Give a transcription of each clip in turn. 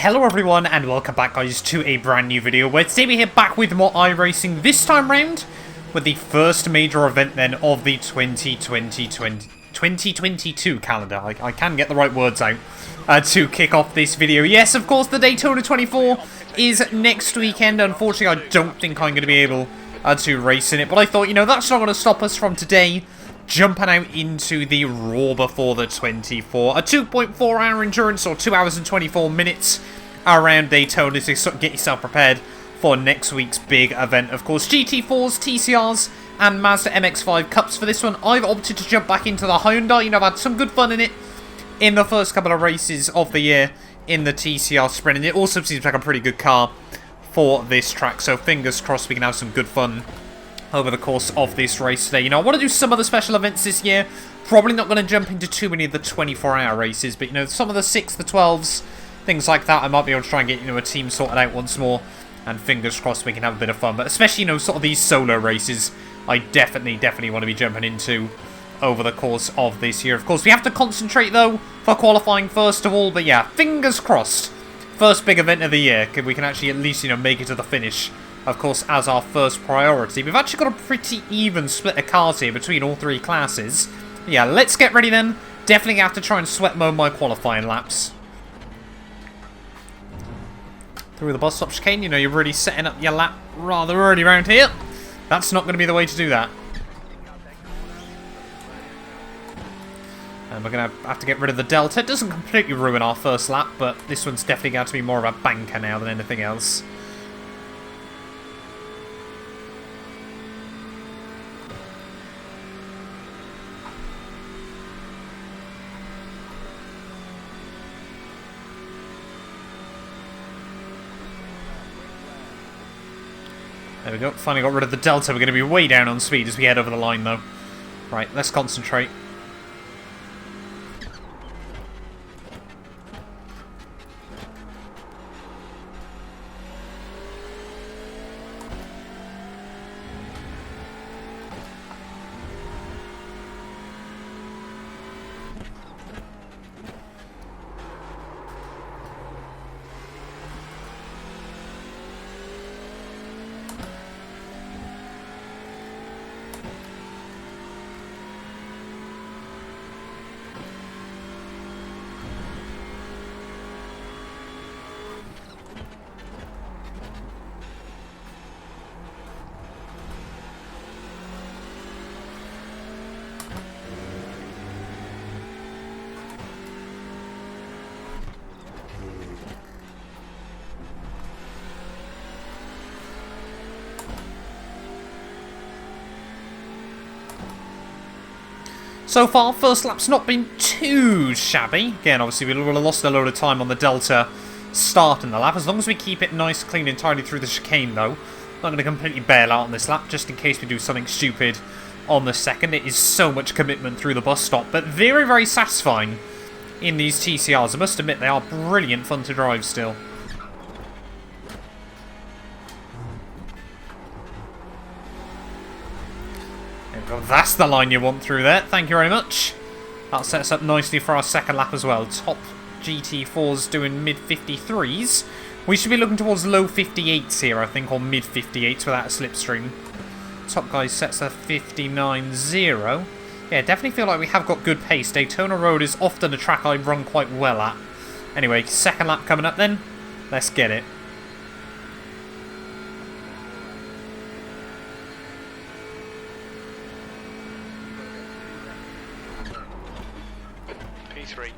Hello everyone and welcome back guys to a brand new video where today we're here back with more iRacing, this time round with the first major event then of the 2022 calendar. I can get the right words out to kick off this video. Yes, of course, the Daytona 24 is next weekend. Unfortunately, I don't think I'm going to be able to race in it, but I thought, you know, that's not going to stop us from today jumping out into the Raw before the 24. A 2.4 hour endurance or 2 hours and 24 minutes around Daytona to sort of get yourself prepared for next week's big event. Of course, GT4s, TCRs and Mazda MX-5 Cups for this one. I've opted to jump back into the Hyundai. You know, I've had some good fun in it in the first couple of races of the year in the TCR Sprint. And it also seems like a pretty good car for this track. So fingers crossed we can have some good fun over the course of this race today. You know, I want to do some of the special events this year. Probably not going to jump into too many of the 24-hour races, but, you know, some of the 6, the 12s, things like that, I might be able to try and get, you know, a team sorted out once more, and fingers crossed we can have a bit of fun. But especially, you know, sort of these solo races, I definitely want to be jumping into over the course of this year. Of course, we have to concentrate, though, for qualifying first of all, but yeah, fingers crossed. First big event of the year, we can actually at least, you know, make it to the finish, of course, as our first priority. We've actually got a pretty even split of cars here between all three classes. Yeah, let's get ready then. Definitely have to try and sweat mode my qualifying laps. Through the bus stop chicane, you know, you're really setting up your lap rather early around here. That's not going to be the way to do that. And we're going to have to get rid of the Delta. It doesn't completely ruin our first lap, but this one's definitely going to be more of a banker now than anything else. There we go, finally got rid of the Delta. We're going to be way down on speed as we head over the line, though. Right, let's concentrate. So far, first lap's not been too shabby. Again, obviously, we would have lost a load of time on the Delta starting the lap. As long as we keep it nice, clean, and tidy through the chicane, though. Not going to completely bail out on this lap, just in case we do something stupid on the second. It is so much commitment through the bus stop, but very satisfying in these TCRs. I must admit, they are brilliant fun to drive still. That's the line you want through there. Thank you very much. That sets up nicely for our second lap as well. Top GT4s doing mid-53s. We should be looking towards low 58s here, I think, or mid-58s without a slipstream. Top guy sets a 59.0. Yeah, definitely feel like we have got good pace. Daytona Road is often a track I run quite well at. Anyway, second lap coming up then. Let's get it. P3.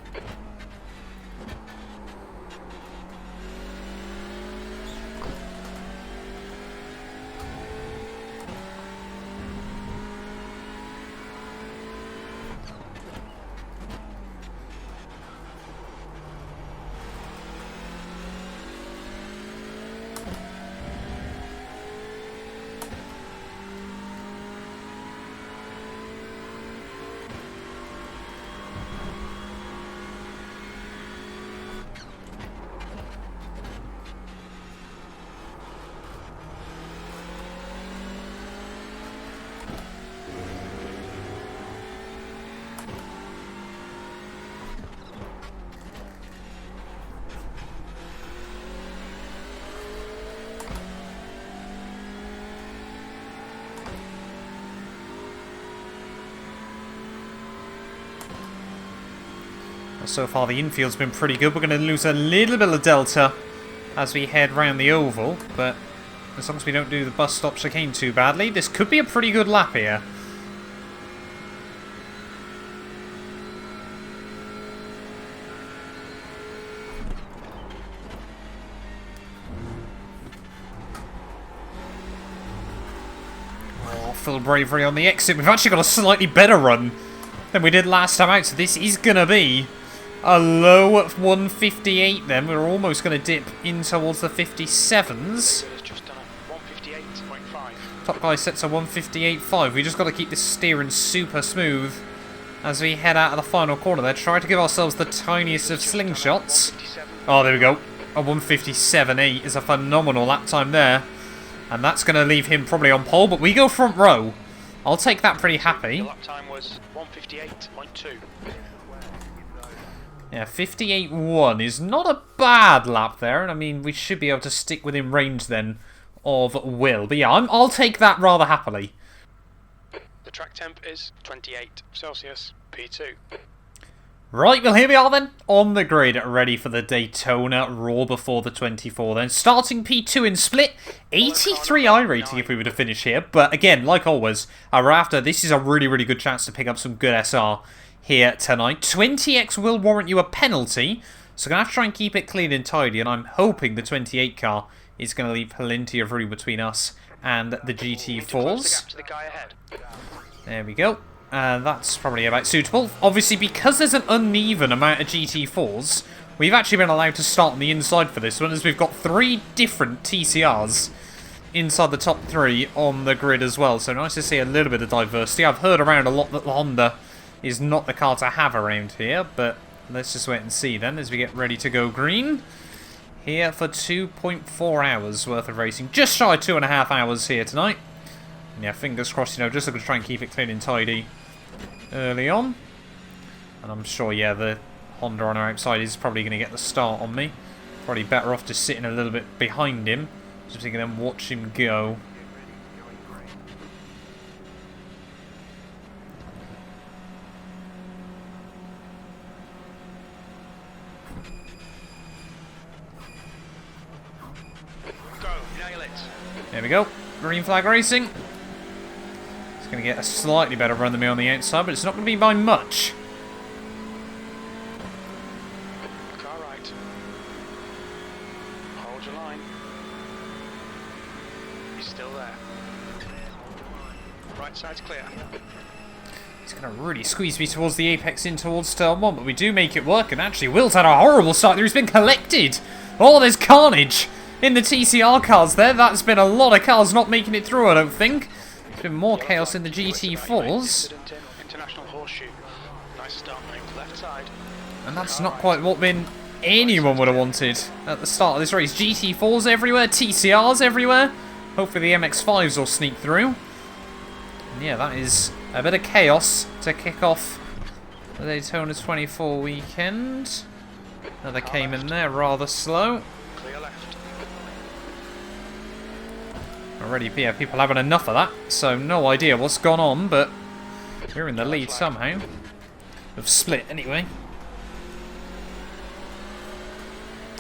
So far the infield's been pretty good. We're going to lose a little bit of delta as we head round the oval, but as long as we don't do the bus stop chicane too badly, this could be a pretty good lap here. Oh, full bravery on the exit. We've actually got a slightly better run than we did last time out, so this is going to be a low at 158 then. We're almost going to dip in towards the 57s. Top guy sets a 158.5. We just got to keep this steering super smooth as we head out of the final corner there. Try to give ourselves the tiniest of slingshots. Oh, there we go. A 157.8 is a phenomenal lap time there. And that's going to leave him probably on pole, but we go front row. I'll take that pretty happy. The lap time was 158.2. Yeah, 58.1 is not a bad lap there. And I mean, we should be able to stick within range then of Will. But yeah, I'll take that rather happily. The track temp is 28 Celsius, P2. Right, well here we are then, on the grid, ready for the Daytona Raw before the 24 then. Starting P2 in split, 83 iRating if we were to finish here. But again, like always, after this is a really, really good chance to pick up some good SR here tonight. 20x will warrant you a penalty, so I'm going to have to try and keep it clean and tidy, and I'm hoping the 28 car is going to leave plenty of room between us and the GT4s. There we go. That's probably about suitable. Obviously, because there's an uneven amount of GT4s, we've actually been allowed to start on the inside for this one, as we've got 3 different TCRs inside the top 3 on the grid as well. So nice to see a little bit of diversity. I've heard around a lot that the Honda is not the car to have around here, but let's just wait and see then as we get ready to go green. Here for 2.4 hours worth of racing. Just shy of 2.5 hours here tonight. And yeah, fingers crossed, you know, just looking to try and keep it clean and tidy early on. And I'm sure, yeah, the Honda on our outside is probably going to get the start on me. Probably better off just sitting a little bit behind him, so we can then watch him go. There we go. Green flag racing. It's going to get a slightly better run than me on the outside, but it's not going to be by much. Car right. Hold your line. He's still there. Right side's clear. He's going to really squeeze me towards the apex in towards turn 1, but we do make it work. And actually, Will's had a horrible start there. He's been collected. Oh, there's carnage in the TCR cars there. That's been a lot of cars not making it through, I don't think. There's been more chaos in the GT4s. And that's not quite what anyone would have wanted at the start of this race. GT4s everywhere, TCRs everywhere. Hopefully the MX-5s will sneak through. And yeah, that is a bit of chaos to kick off the Daytona 24 weekend. Another came in there rather slow. Already, yeah, people having enough of that, so no idea what's gone on, but we're in the lead somehow. Of split, anyway.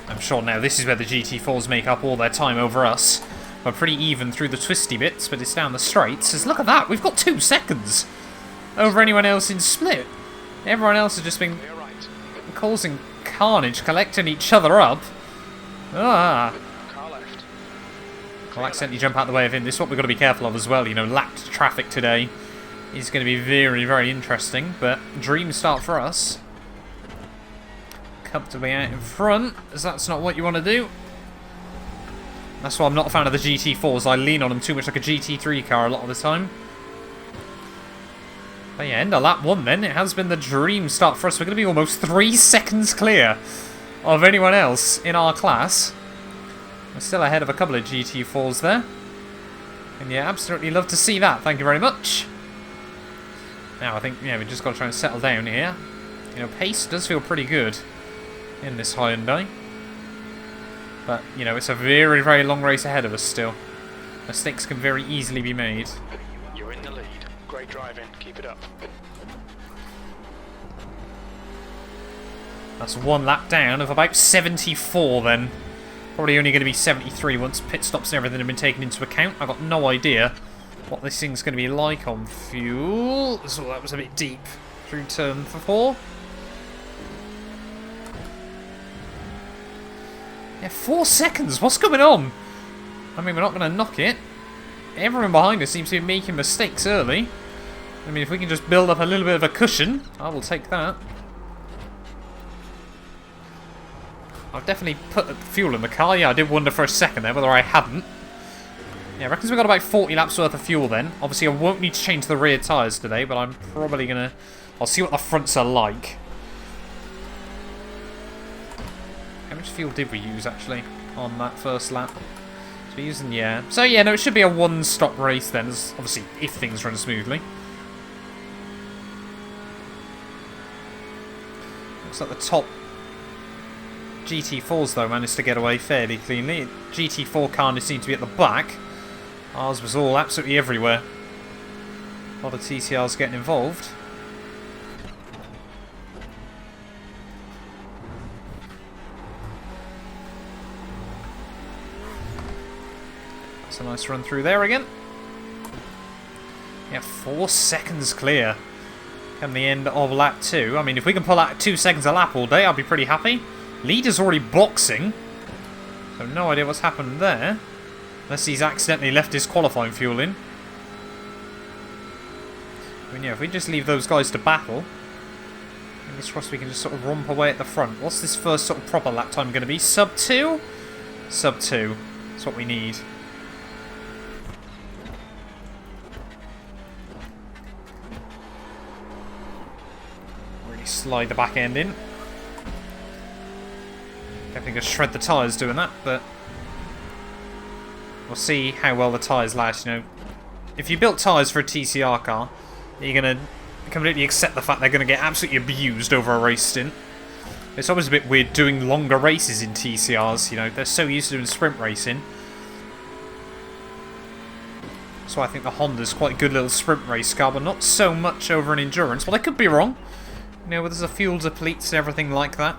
I'm sure now this is where the GT4s make up all their time over us. We're pretty even through the twisty bits, but it's down the straights. Says, look at that, we've got 2 seconds over anyone else in split. Everyone else has just been causing carnage, collecting each other up. Ah. I'll accidentally jump out the way of him. This is what we've got to be careful of as well. You know, lapped traffic today is going to be very, very interesting. But dream start for us. Comfortably out in front, as that's not what you want to do. That's why I'm not a fan of the GT4s. I lean on them too much like a GT3 car a lot of the time. But yeah, end of lap 1 then. It has been the dream start for us. We're going to be almost 3 seconds clear of anyone else in our class. We're still ahead of a couple of GT4s there. And yeah, absolutely love to see that. Thank you very much. Now I think, yeah, we've just got to try and settle down here. You know, pace does feel pretty good in this Hyundai. But, you know, it's a very, very long race ahead of us still. Mistakes can very easily be made. You're in the lead. Great driving. Keep it up. That's one lap down of about 74 then. Probably only going to be 73 once pit stops and everything have been taken into account. I've got no idea what this thing's going to be like on fuel. So that was a bit deep through turn 4. Yeah, 4 seconds. What's going on? I mean, we're not going to knock it. Everyone behind us seems to be making mistakes early. I mean, if we can just build up a little bit of a cushion, I will take that. I've definitely put fuel in the car. Yeah, I did wonder for a second there whether I hadn't. Yeah, I reckon we've got about 40 laps worth of fuel then. Obviously, I won't need to change the rear tyres today, but I'm probably going to... I'll see what the fronts are like. How much fuel did we use, actually, on that first lap? So we're using, yeah. So, yeah, no, it should be a one-stop race then, obviously, if things run smoothly. Looks like the top GT4s, though, managed to get away fairly cleanly. GT4 car seemed to be at the back. Ours was all absolutely everywhere. A lot of TCRs getting involved. That's a nice run through there again. Yeah, 4 seconds clear. Come the end of lap 2. I mean, if we can pull out 2 seconds a lap all day, I'll be pretty happy. Leader's already boxing. So no idea what's happened there. Unless he's accidentally left his qualifying fuel in. I mean, yeah, if we just leave those guys to battle, fingers crossed we can just sort of romp away at the front. What's this first sort of proper lap time going to be? Sub 2? Sub 2. That's what we need. Really slide the back end in. Definitely going to shred the tyres doing that, but we'll see how well the tyres last. You know, if you built tyres for a TCR car, you're going to completely accept the fact they're going to get absolutely abused over a race stint. It's always a bit weird doing longer races in TCRs, you know, they're so used to doing sprint racing. So I think the Honda's quite a good little sprint race car, but not so much over an endurance. Well, I could be wrong. You know, there's a fuel depletes and everything like that.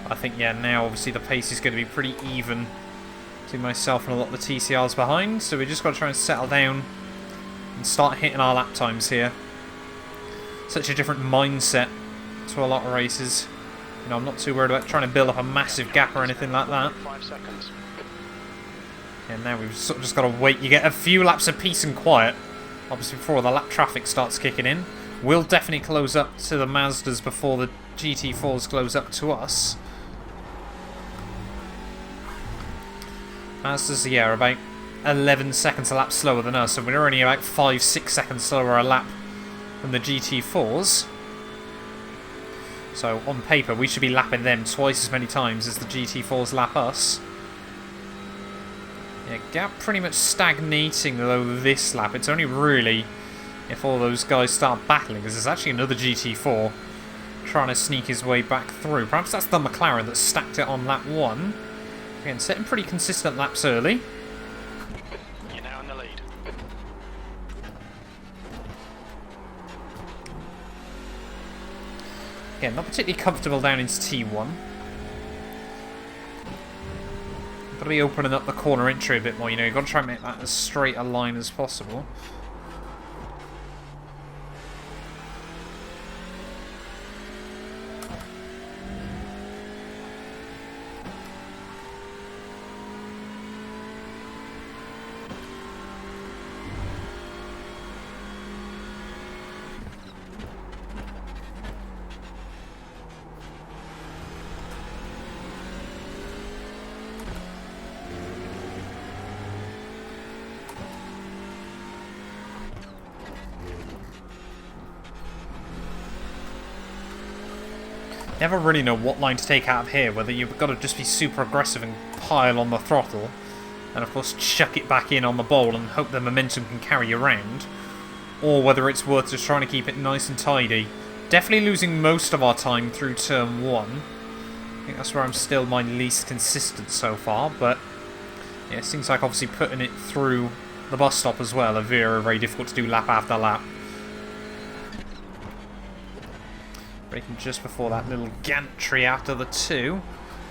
I think, yeah, now obviously the pace is going to be pretty even between myself and a lot of the TCRs behind, so we just got to try and settle down and start hitting our lap times here. Such a different mindset to a lot of races. You know, I'm not too worried about trying to build up a massive gap or anything like that. 5 seconds. And now we've sort of just got to wait. You get a few laps of peace and quiet, obviously, before the lap traffic starts kicking in. We'll definitely close up to the Mazdas before the GT4s close up to us. Mazdas, yeah, are about 11 seconds a lap slower than us, and we're only about 5-6 seconds slower a lap than the GT4s. So, on paper, we should be lapping them twice as many times as the GT4s lap us. Yeah, gap pretty much stagnating, though, this lap. It's only really if all those guys start battling, because there's actually another GT4 trying to sneak his way back through. Perhaps that's the McLaren that stacked it on lap 1. Again, setting pretty consistent laps early. You're now in the lead. Again, not particularly comfortable down into T1. Got to be opening up the corner entry a bit more, you know, you've got to try and make that as straight a line as possible. Never really know what line to take out of here, whether you've got to just be super aggressive and pile on the throttle, and of course chuck it back in on the bowl and hope the momentum can carry you around, or whether it's worth just trying to keep it nice and tidy Definitely losing most of our time through turn 1. I think that's where I'm still my least consistent so far, but yeah, it seems like obviously putting it through the bus stop as well are very, very difficult to do lap after lap. Braking just before that little gantry after the 2.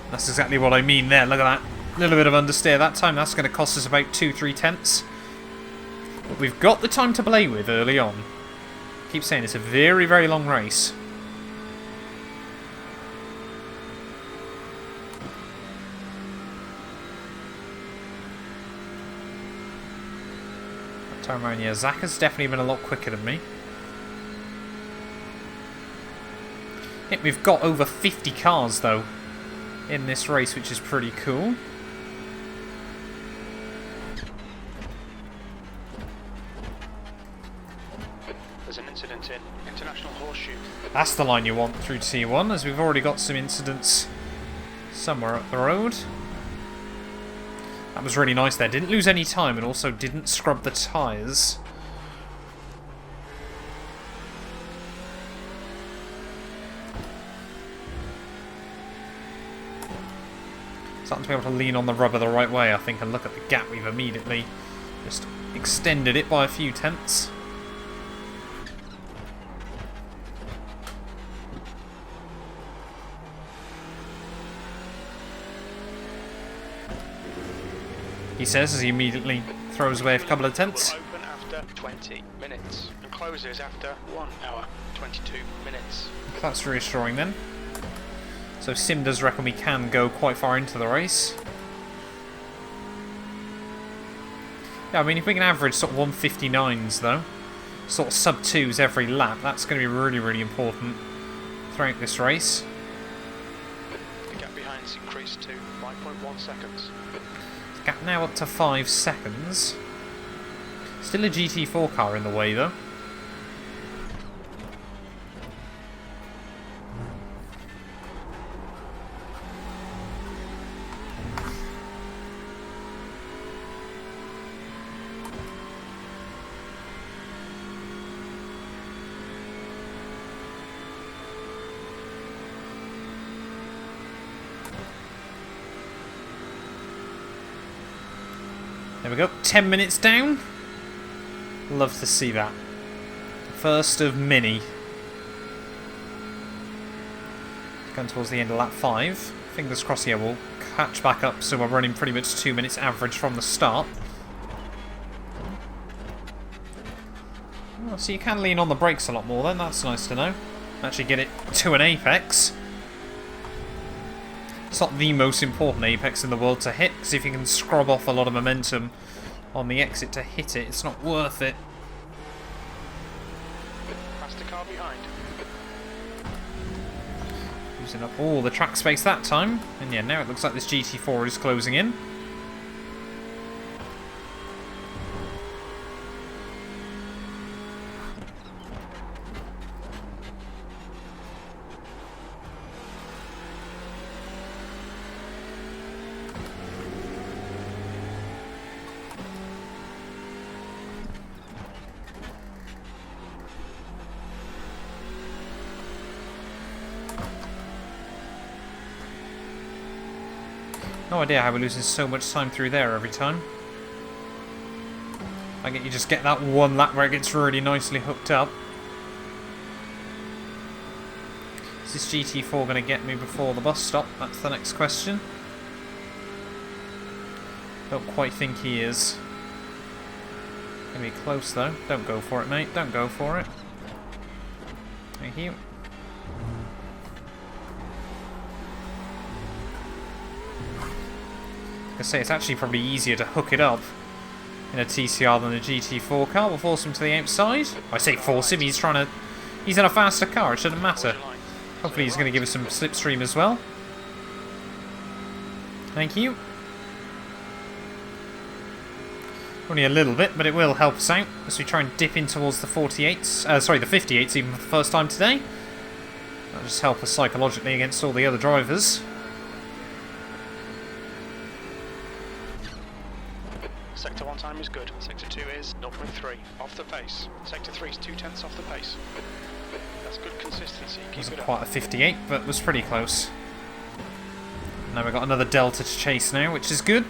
That's exactly what I mean there. Look at that. Little bit of understeer that time. That's going to cost us about 2-3 tenths. But we've got the time to play with early on. I keep saying it's a very, very long race. That time around, yeah, Zach has definitely been a lot quicker than me. I think we've got over 50 cars, though, in this race, which is pretty cool. There's an incident in International Horseshoe. That's the line you want through T1, as we've already got some incidents somewhere up the road. That was really nice there. Didn't lose any time and also didn't scrub the tyres. Starting to be able to lean on the rubber the right way, I think, and look at the gap we've immediately just extended it by a few tenths. He says as he immediately throws away a couple of tenths. Will open after 20 minutes and closes after 1 hour 22 minutes. That's reassuring then. So Sim does reckon we can go quite far into the race. Yeah, I mean, if we can average sort of 159s though, sort of sub 2s every lap, that's going to be really, really important throughout this race. The gap behind's increased to 5.1 seconds. Gap now up to 5 seconds. Still a GT4 car in the way though. There we go, 10 minutes down. Love to see that. First of many. Going towards the end of lap 5. Fingers crossed here we'll catch back up, so we're running pretty much 2 minutes average from the start. Oh, so you can lean on the brakes a lot more then, that's nice to know. Actually get it to an apex. It's not the most important apex in the world to hit, because if you can scrub off a lot of momentum on the exit to hit it, it's not worth it. Past the car behind. Using up all the track space that time. And yeah, now it looks like this GT4 is closing in. No idea how we're losing so much time through there every time. I get you just get that one lap where it gets really nicely hooked up. Is this GT4 going to get me before the bus stop? That's the next question. Don't quite think he is. Gonna be close though. Don't go for it, mate. Don't go for it. Thank you. I say it's actually probably easier to hook it up in a TCR than a GT4 car. We'll force him to the outside. I say force him, he's in a faster car, it shouldn't matter. Hopefully he's going to give us some slipstream as well. Thank you. Only a little bit, but it will help us out as we try and dip in towards the 48s, sorry, the 58s even for the first time today. That'll just help us psychologically against all the other drivers. Sector 1 time is good. Sector 2 is 0.3 off the pace. Sector 3 is 2 tenths off the pace. That's good consistency. Keep Wasn't it up. quite a 58, but was pretty close. Now we've got another Delta to chase now, which is good.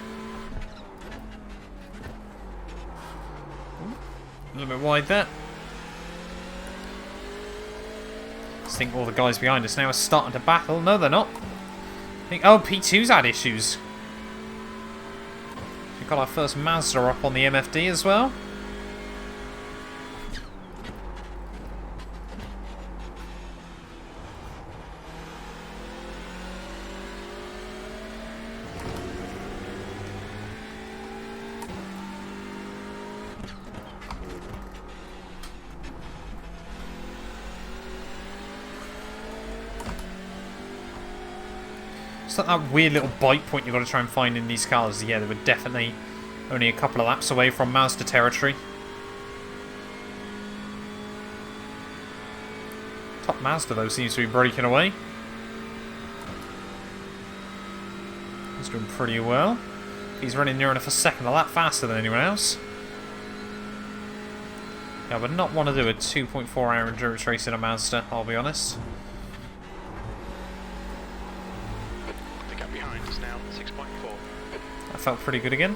A little bit wide there. I think all the guys behind us now are starting to battle. No, they're not. I think, oh, P2's had issues. We've got our first Mazda up on the MFD as well. It's like that weird little bite point you've got to try and find in these cars. Yeah, they were definitely only a couple of laps away from Mazda territory. Top Mazda, though, seems to be breaking away. He's doing pretty well. He's running near enough a second a lap faster than anyone else. Yeah, I would not want to do a 2.4 hour endurance race in a Mazda, I'll be honest. Now 6.4. That felt pretty good again.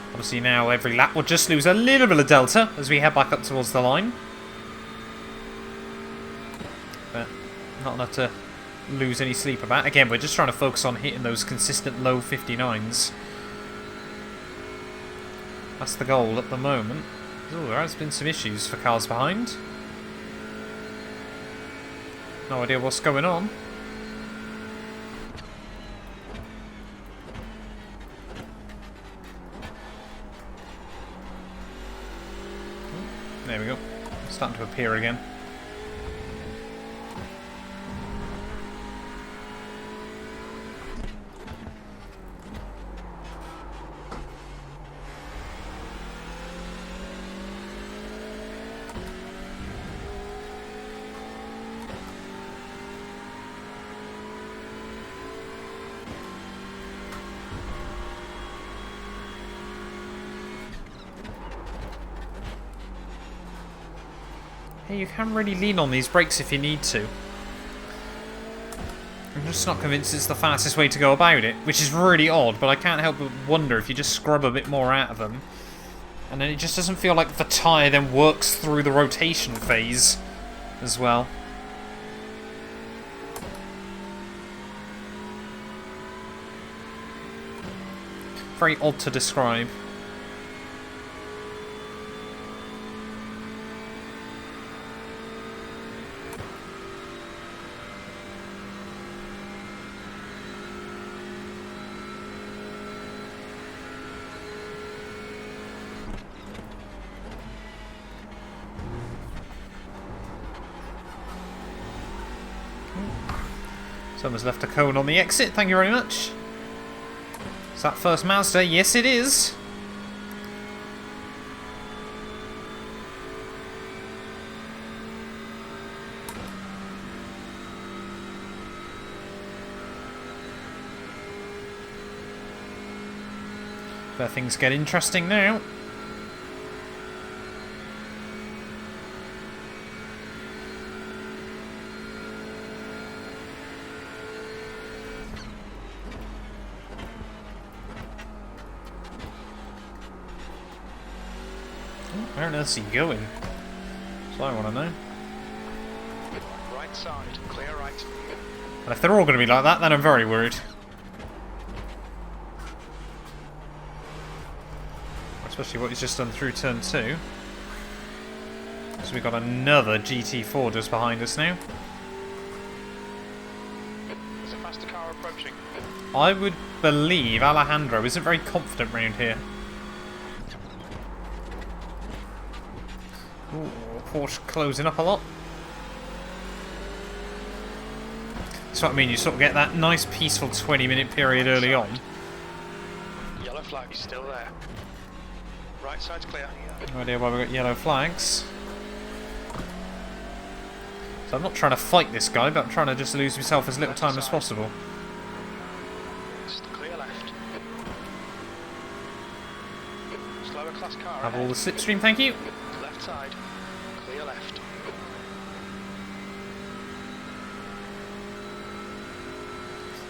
Obviously now every lap will just lose a little bit of delta as we head back up towards the line. But not enough to lose any sleep about. Again, we're just trying to focus on hitting those consistent low 59s. That's the goal at the moment. Oh, there has been some issues for cars behind. No idea what's going on. There we go. It's starting to appear again. Hey, you can really lean on these brakes if you need to. I'm just not convinced it's the fastest way to go about it, which is really odd, but I can't help but wonder if you just scrub a bit more out of them. And then it just doesn't feel like the tyre then works through the rotation phase as well. Very odd to describe. Someone's left a cone on the exit, thank you very much. Is that first Mazda? Yes, it is. Where things get interesting now. Where on earth is he going? That's what I want to know. Right side, clear right. And if they're all going to be like that, then I'm very worried. Especially what he's just done through turn 2. So we've got another GT4 just behind us now. There's a faster car approaching. I would believe Alejandro isn't very confident round here. Ooh, Porsche closing up a lot. That's what I mean, you sort of get that nice peaceful 20-minute period early on. Yellow flag is still there. Right side's clear. No idea why we've got yellow flags. So I'm not trying to fight this guy, but I'm trying to just lose myself as little time as possible. Just clear left. Slower class car. Have all the slipstream, thank you. Left side.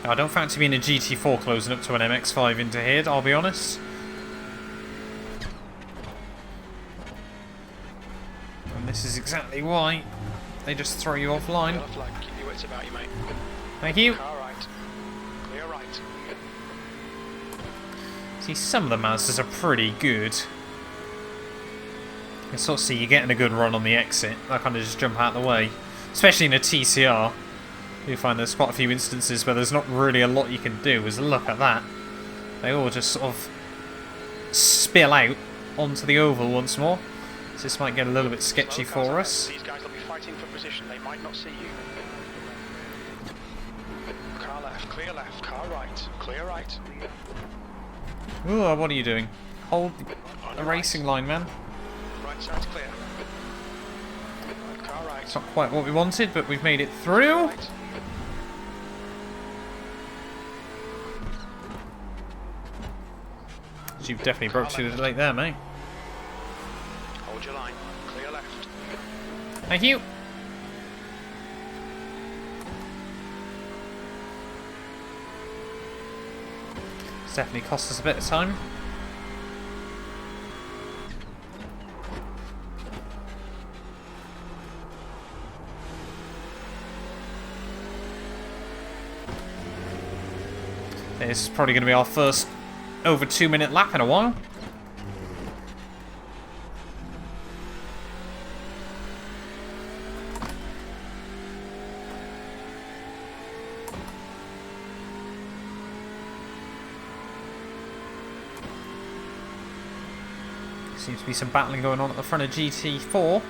I don't fancy being a GT4 closing up to an MX-5 into here, I'll be honest. And this is exactly why they just throw you offline. Keep your wits about you, mate. Thank you. Car right. Clear right. See, some of the Mazdas are pretty good. You can sort of see you're getting a good run on the exit. I kind of just jump out of the way. Especially in a TCR. You find there's quite a few instances where there's not really a lot you can do. As look at that. They all just sort of spill out onto the oval once more. So this might get a little bit sketchy for us. These guys will be fighting for position. They might not see you. Car left, car right, clear right. Ooh, what are you doing? Hold the racing line, man. Right side's clear. Car right. It's not quite what we wanted, but we've made it through. Right. You've definitely broke through the late there, mate. Hold your line. Clear left. Thank you. It's definitely cost us a bit of time. This is probably going to be our first over 2 minute lap in a while. Seems to be some battling going on at the front of GT4.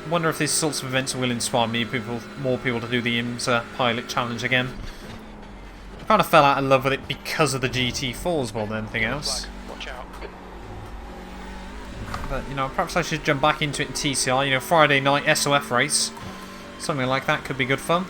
Wonder if these sorts of events will inspire more people to do the IMSA Pilot Challenge again. I kind of fell out of love with it because of the GT4s more than anything else. Watch out. But you know, perhaps I should jump back into it in TCR. You know, Friday night SOF race, something like that could be good fun.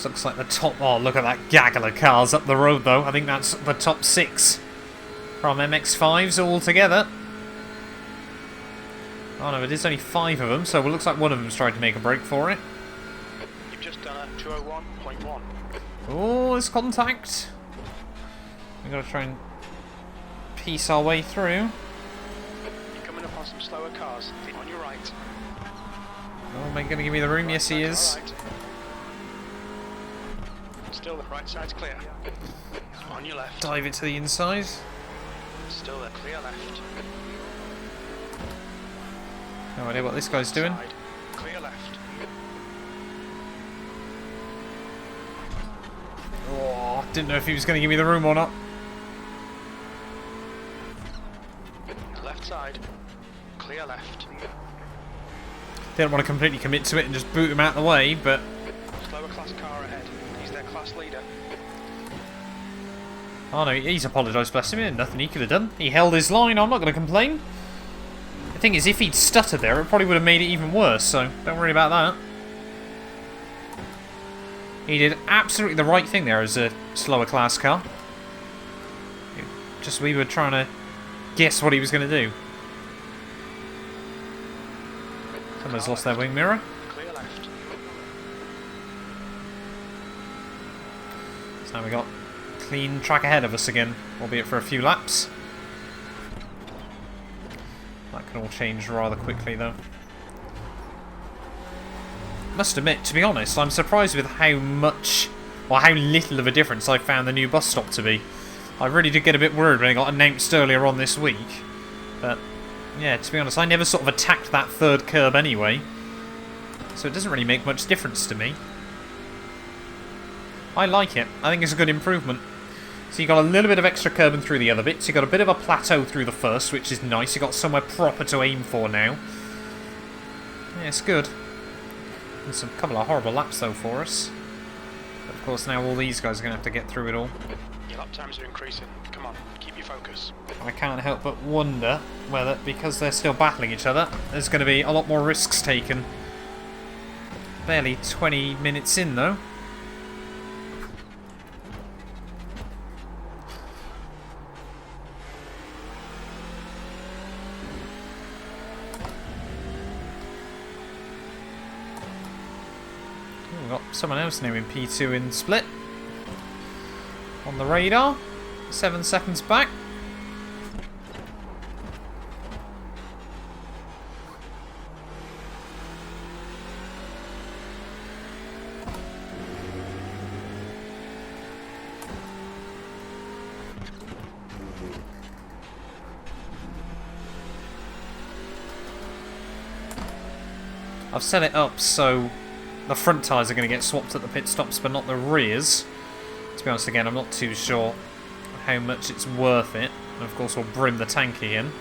Looks like the top... Oh, look at that gaggle of cars up the road, though. I think that's the top 6 from MX-5s all together. Oh, no, it is only 5 of them, so it looks like one of them's tried to make a break for it. You've just done a 201.1. Oh, there's contact. We've got to try and piece our way through. You're coming up on some slower cars. On your right. Oh, am I going to give me the room? Yes, he is. Still the right side's clear. On your left. Dive it to the inside. Still the clear left. No idea what this guy's doing. Side. Clear left. Oh, didn't know if he was going to give me the room or not. Left side. Clear left. Didn't want to completely commit to it and just boot him out of the way, but... Slower class car ahead. He's their class leader. Oh no, he's apologised, bless him. Nothing he could have done. He held his line, I'm not going to complain. The thing is, if he'd stuttered there, it probably would have made it even worse, so don't worry about that. He did absolutely the right thing there as a slower class car. Just we were trying to guess what he was going to do. Someone's lost their wing mirror. Clear left. So now we got clean track ahead of us again, albeit for a few laps. That can all change rather quickly though. Must admit, to be honest, I'm surprised with how much, or how little of a difference I found the new bus stop to be. I really did get a bit worried when it got announced earlier on this week. But, yeah, to be honest, I never sort of attacked that third curb anyway. So it doesn't really make much difference to me. I like it. I think it's a good improvement. So you got a little bit of extra curbing through the other bits. You got a bit of a plateau through the first, which is nice. You got somewhere proper to aim for now. Yeah, it's good. There's a couple of horrible laps though for us. But of course now all these guys are going to have to get through it all. Your lap times are increasing. Come on, keep your focus. I can't help but wonder whether, because they're still battling each other, there's going to be a lot more risks taken. Barely 20 minutes in, though. We've got someone else now in P2 in split. On the radar. 7 seconds back. I've set it up so the front tyres are going to get swapped at the pit stops, but not the rears. To be honest, again, I'm not too sure how much it's worth it. And of course, we'll brim the tank again.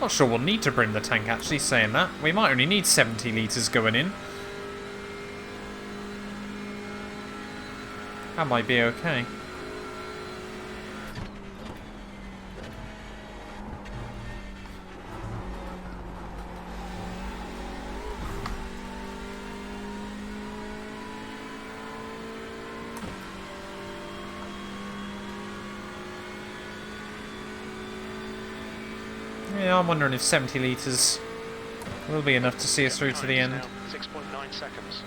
Not sure we'll need to brim the tank, actually, saying that. We might only need 70 litres going in. That might be okay. Yeah, I'm wondering if 70 litres will be enough to see us through to the end. 6.9 seconds.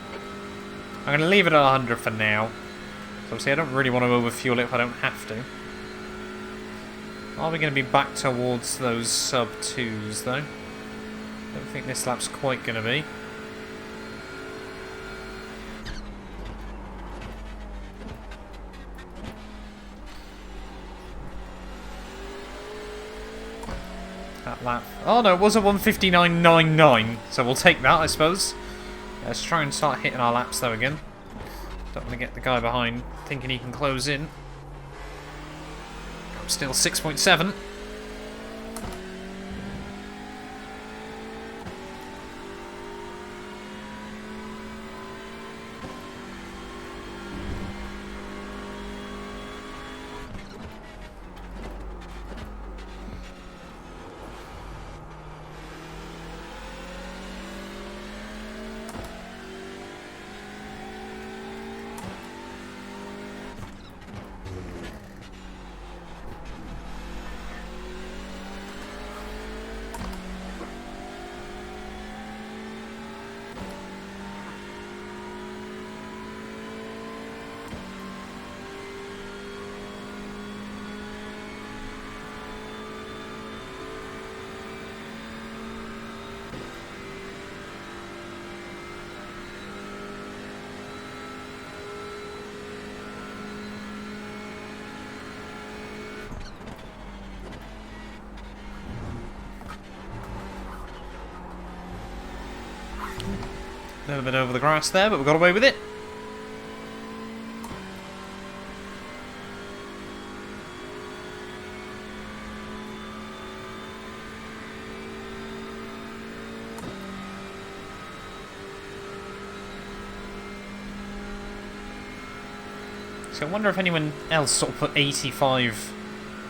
I'm going to leave it at 100 for now. So obviously I don't really want to overfuel it if I don't have to. Are we going to be back towards those sub 2s though? Don't think this lap's quite going to be. That lap. Oh no, it was a 1:59.99, so we'll take that, I suppose. Let's try and start hitting our laps though again. Don't want to get the guy behind thinking he can close in. I'm still 6.7. A little bit over the grass there, but we got away with it. So I wonder if anyone else sort of put 85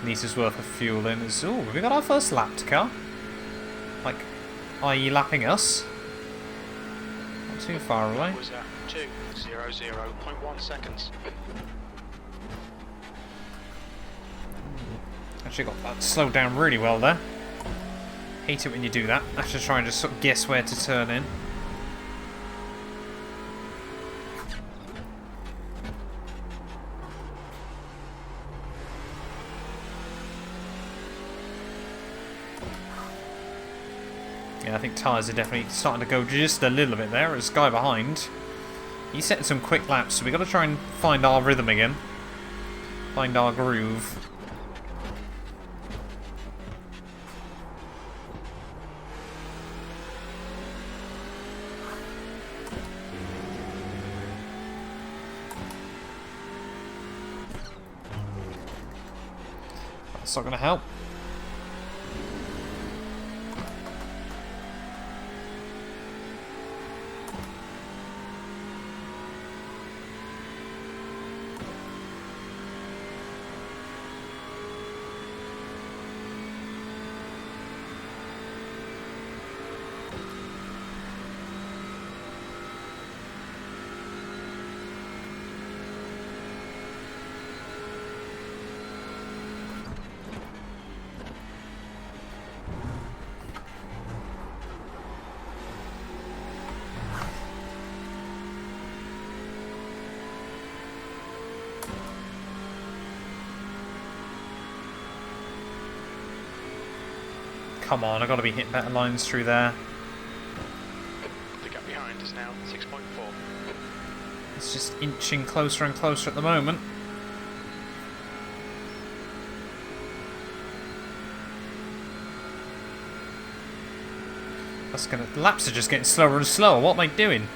litres worth of fuel in. Oh, have we got our first lapped car? Like, i.e. lapping us? Not too far away. That was at 2:00.1 seconds. Actually got that slowed down really well there. Hate it when you do that. I have to try and just sort of guess where to turn in. Yeah, I think tyres are definitely starting to go just a little bit there. There's a guy behind. He's setting some quick laps, so we've got to try and find our rhythm again. Find our groove. That's not going to help. come on, I've got to be hitting better lines through there. The gap behind is now 6.4. It's just inching closer and closer at the moment. The laps are just getting slower and slower. What am I doing?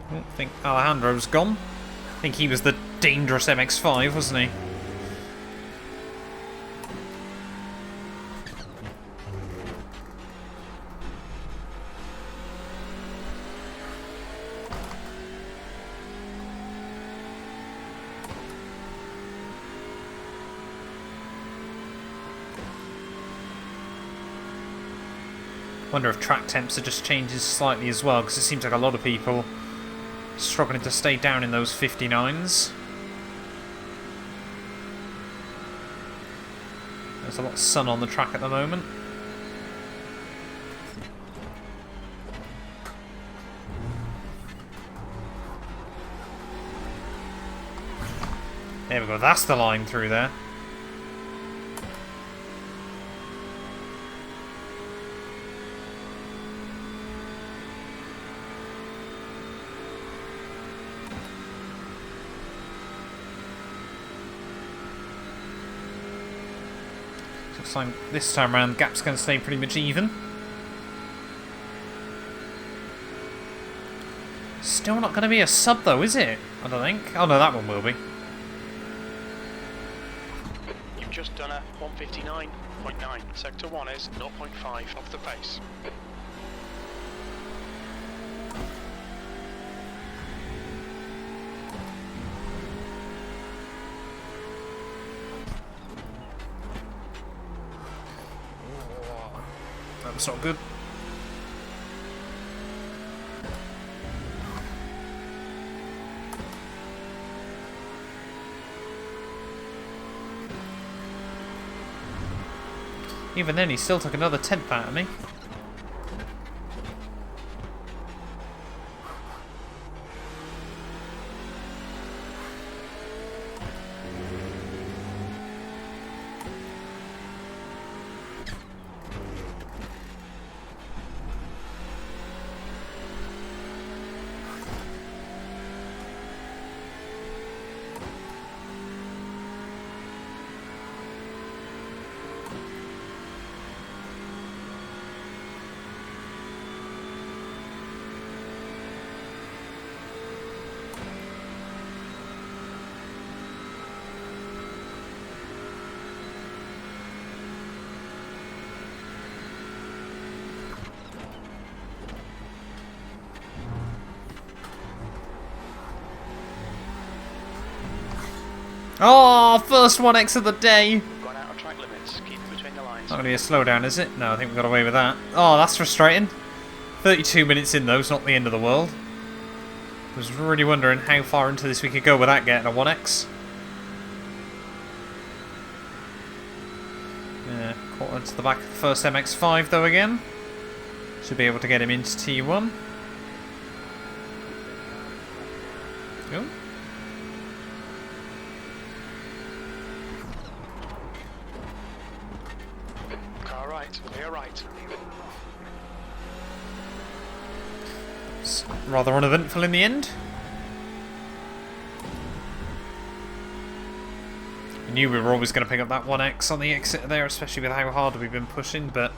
I don't think Alejandro's gone. I think he was the dangerous MX-5, wasn't he? Wonder if track temps are just changing slightly as well, because it seems like a lot of people struggling to stay down in those 59s. There's a lot of sun on the track at the moment. There we go, that's the line through there. Looks like this time around the gap's going to stay pretty much even. Still not going to be a sub though, is it? I don't think. Oh no, that one will be. You've just done a 159.9. Sector 1 is 0.5 off the pace. That's not good. Even then, he still took another 10th out of me. Oh, first 1x of the day. Gone out of track limits. Keep it between the lines. Not going to be a slowdown, is it? No, I think we got away with that. Oh, that's frustrating. 32 minutes in, though. It's not the end of the world. I was really wondering how far into this we could go without getting a 1x. Yeah, caught into the back of the first MX-5, though, again. Should be able to get him into T1. Oh. Clear right. It's rather uneventful in the end. I knew we were always going to pick up that 1x on the exit there, especially with how hard we've been pushing, but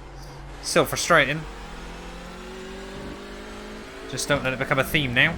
still frustrating. Just don't let it become a theme now.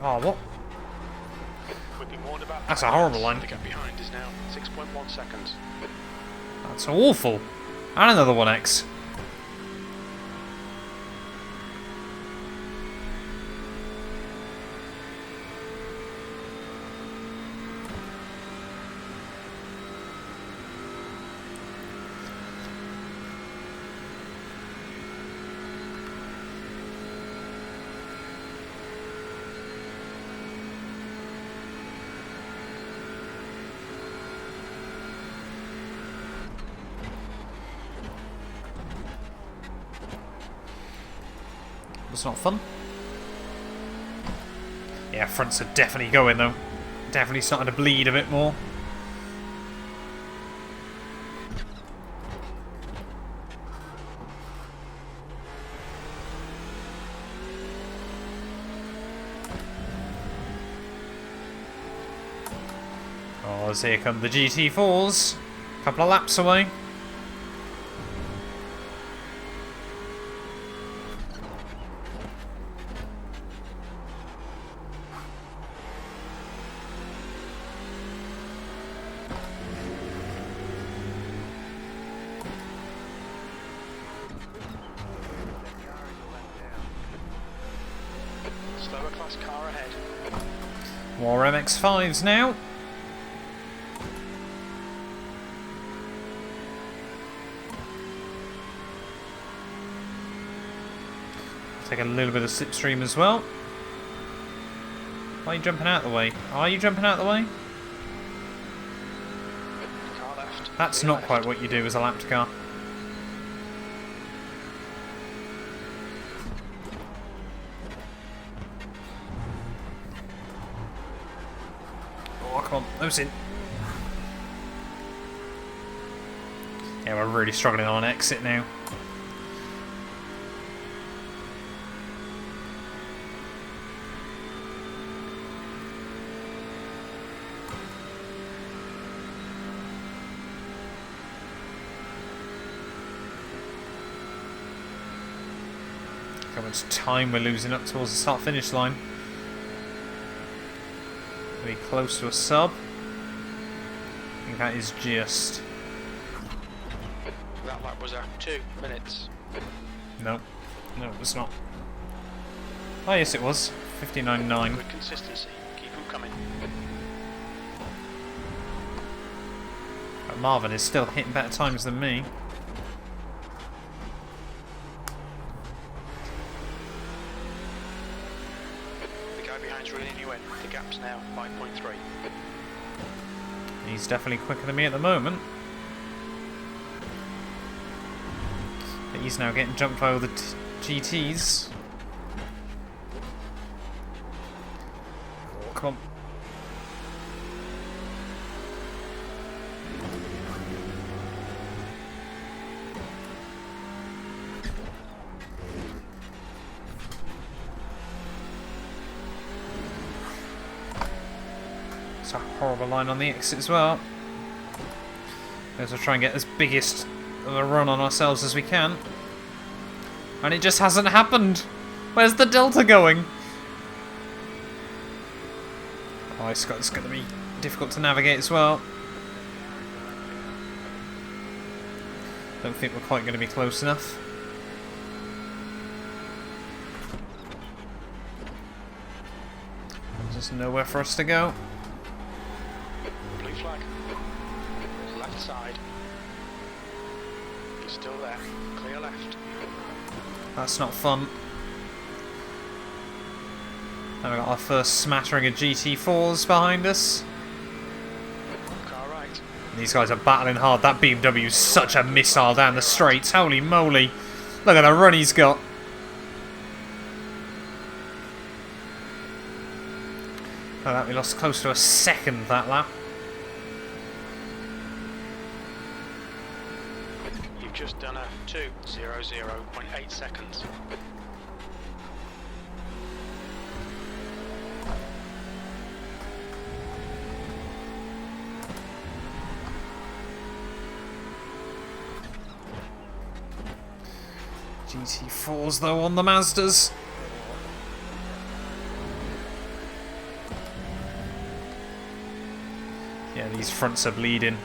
Oh, what? We've been warned about That's a horrible line. The gap behind is now 6.1 seconds. That's awful. And another 1x. It's not fun. Yeah, fronts are definitely going though. Definitely starting to bleed a bit more. Oh, as here come the GT4s. Couple of laps away. Slower class car ahead. More MX-5s now. Take a little bit of slipstream as well. Why are you jumping out of the way? Are you jumping out of the way? Car left. That's not quite what you do as a lapped car. Oh, come on. Those in. Yeah, we're really struggling on exit now. How much time we're losing up towards the start-finish line. Are we close to a sub? I think that is just... That lap was at 2 minutes. No. No, it was not. Oh, yes, it was. 59.9. Good consistency. Keep them coming. But Marvin is still hitting better times than me. Reeling you in. The gap's now 5.3. He's definitely quicker than me at the moment. But he's now getting jumped by all the GTs. Oh, come on. It's a horrible line on the exit as well. We'll try and get as biggest of a run on ourselves as we can. And it just hasn't happened. Where's the delta going? Oh, it's going to be difficult to navigate as well. Don't think we're quite going to be close enough. There's just nowhere for us to go. Blue flag. Left side. You're still there. Clear left. That's not fun. And we've got our first smattering of GT4s behind us. Car right. And these guys are battling hard. That BMW is such a missile down the straights. Holy moly. Look at the run he's got. Look at that, we lost close to a second that lap. You've just done a 2:00.8 seconds. GT4s though on the Mazdas. Yeah, these fronts are bleeding.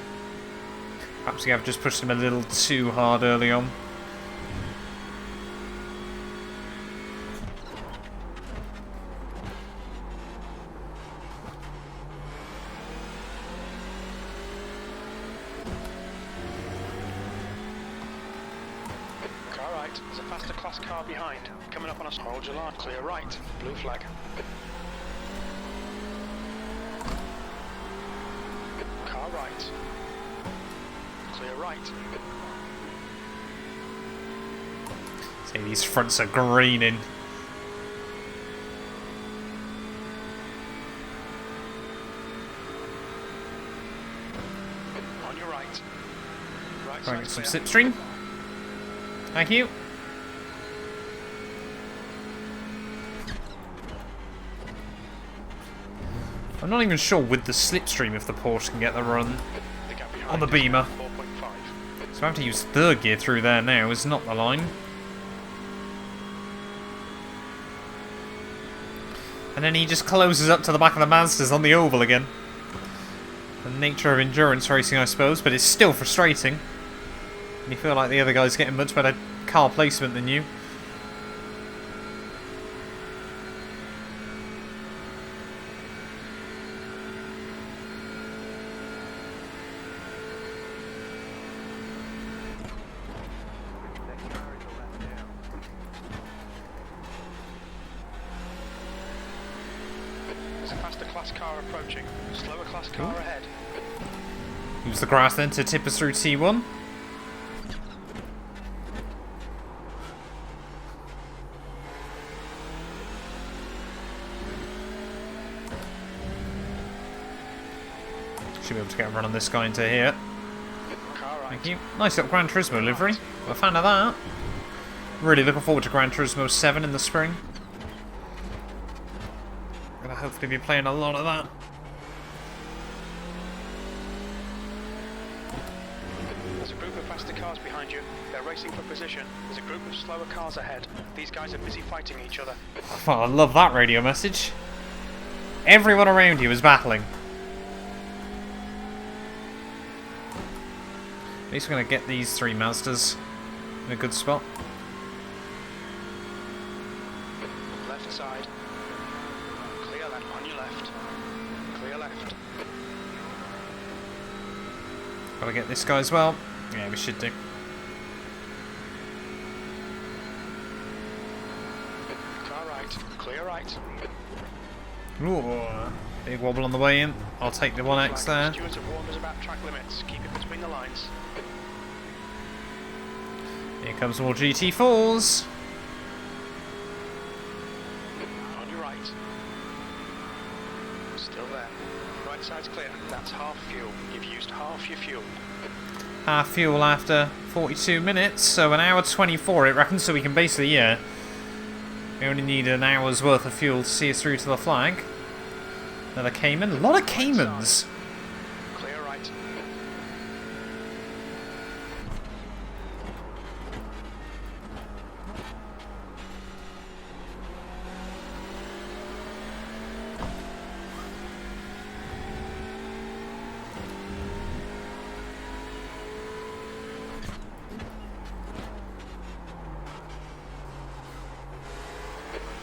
Perhaps we have just pushed him a little too hard early on. Car right, there's a faster class car behind. Coming up on us, hold your line. Clear right, blue flag. Car right. Clear right. See, these fronts are greening. On your right. Right Trying to side get some clear. slipstream. Thank you. I'm not even sure with the slipstream if the Porsche can get the run The gap behind on the is Beamer. 4.5. So I have to use third gear through there now, is not the line. And then he just closes up to the back of the Mazdas on the oval again. The nature of endurance racing, I suppose, but it's still frustrating. You feel like the other guy's getting much better car placement than you. There's a faster class car approaching. Slower class car ahead. Use the grass then to tip us through T1. Should be able to get a run on this guy into here. Car right. Thank you. Nice little Gran Turismo livery. I'm a fan of that. Really looking forward to Gran Turismo 7 in the spring. Gonna hopefully be playing a lot of that. There's a group of faster cars behind you. They're racing for position. There's a group of slower cars ahead. These guys are busy fighting each other. Oh, I love that radio message. Everyone around you is battling. At least we're going to get these three Mazdas in a good spot. Left side. Clear left on your left. Clear left. Got to get this guy as well. Yeah, we should do. Car right. Clear right. Ooh, big wobble on the way in. I'll take the 1X there. Stewards have warned us about track limits. Keep it between the lines. Here comes more GT4s. On your right. Still there. Right side's clear. That's half fuel. You've used half your fuel. Half fuel after 42 minutes, so an hour 24 it reckons, so we can basically, yeah, we only need an hour's worth of fuel to see us through to the flag. Another Cayman. A lot of Caymans. Clear right.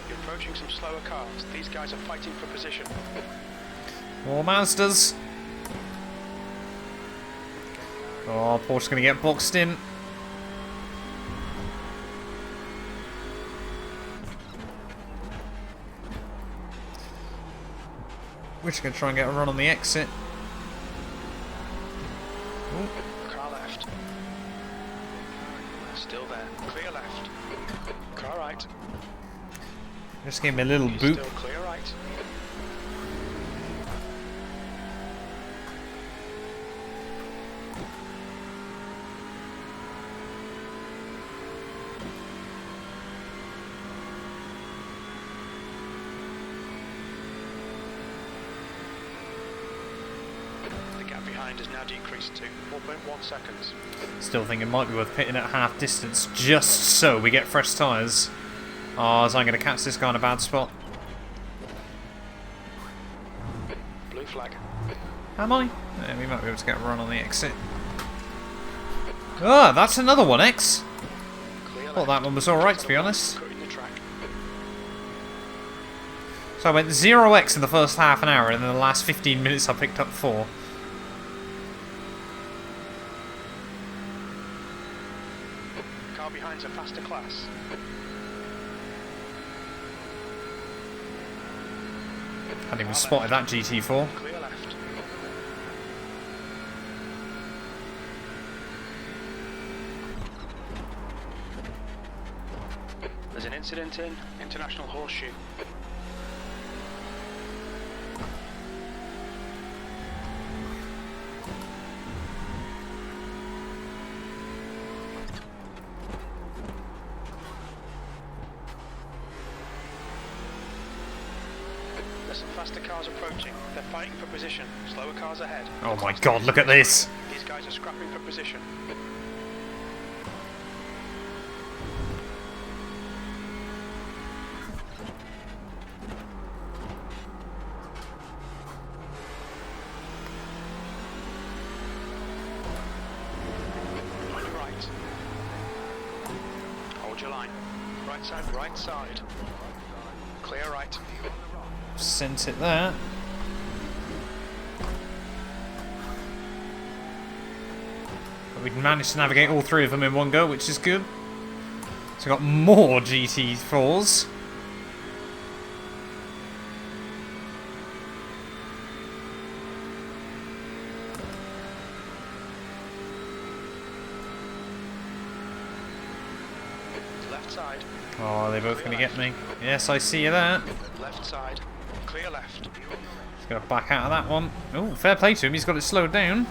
You're approaching some slower cars. These guys are fighting for position. More Mazdas. Oh, Porsche's going to get boxed in. We're just going to try and get a run on the exit. Ooh. Car left. Still there. Clear left. Car right. Just give him a little You're boop. still clear right. The gap behind is now decreased to 4.1 seconds. Still think it might be worth pitting at half distance just so we get fresh tyres. Oh, is I'm going to catch this guy in a bad spot. blue flag. Am I? Yeah, we might be able to get a run on the exit. Ah, that's another 1x. Thought that one was alright, to be honest. So I went 0x in the first half an hour, and in the last 15 minutes I picked up 4. Car behind's a faster class. Hadn't even spotted that GT4. Clear left. There's an incident in International Horseshoe. There's some faster cars approaching. They're fighting for position. Slower cars ahead. Oh my god, look at this! These guys are scrapping for position. On your right. Hold your line. Right side, right side. Clear right. Sent it there. But we managed to navigate all 3 of them in one go, which is good. So we've got more GT4s. Left side. Oh, are they both going to get me? Yes, I see you there. Left side. Clear left. He's going to back out of that one. Oh, fair play to him. He's got it slowed down.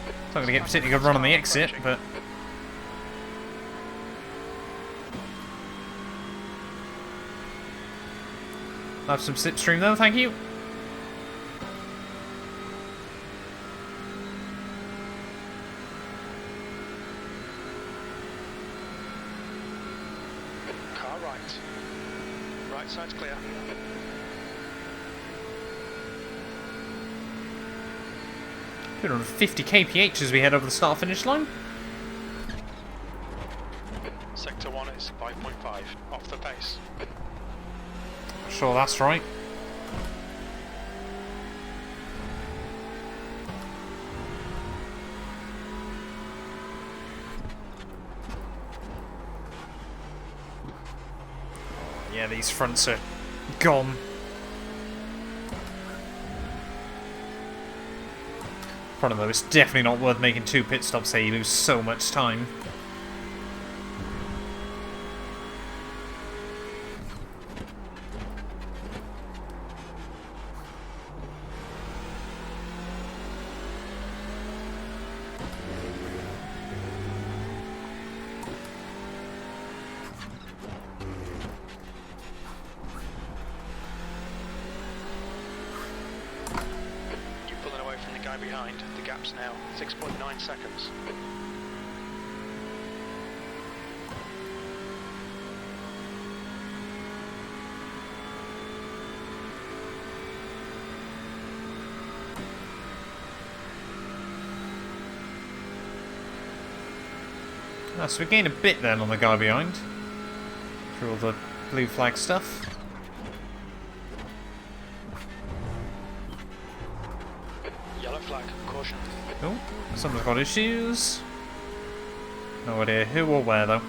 It's not going to get a particularly good run on the exit, but... I'll have some slipstream though, thank you. Car right. Right side's clear. 250 kph as we head over the start finish line. Sector 1 is 5.5, off the pace. Sure, that's right. Yeah, these fronts are gone. Problem though, it's definitely not worth making 2 pit stops here. You lose so much time. Behind. The gap's now 6.9 seconds. So we gained a bit then on the guy behind through all the blue flag stuff. Yellow flag, caution. Oh, someone's got issues. No idea who or where though.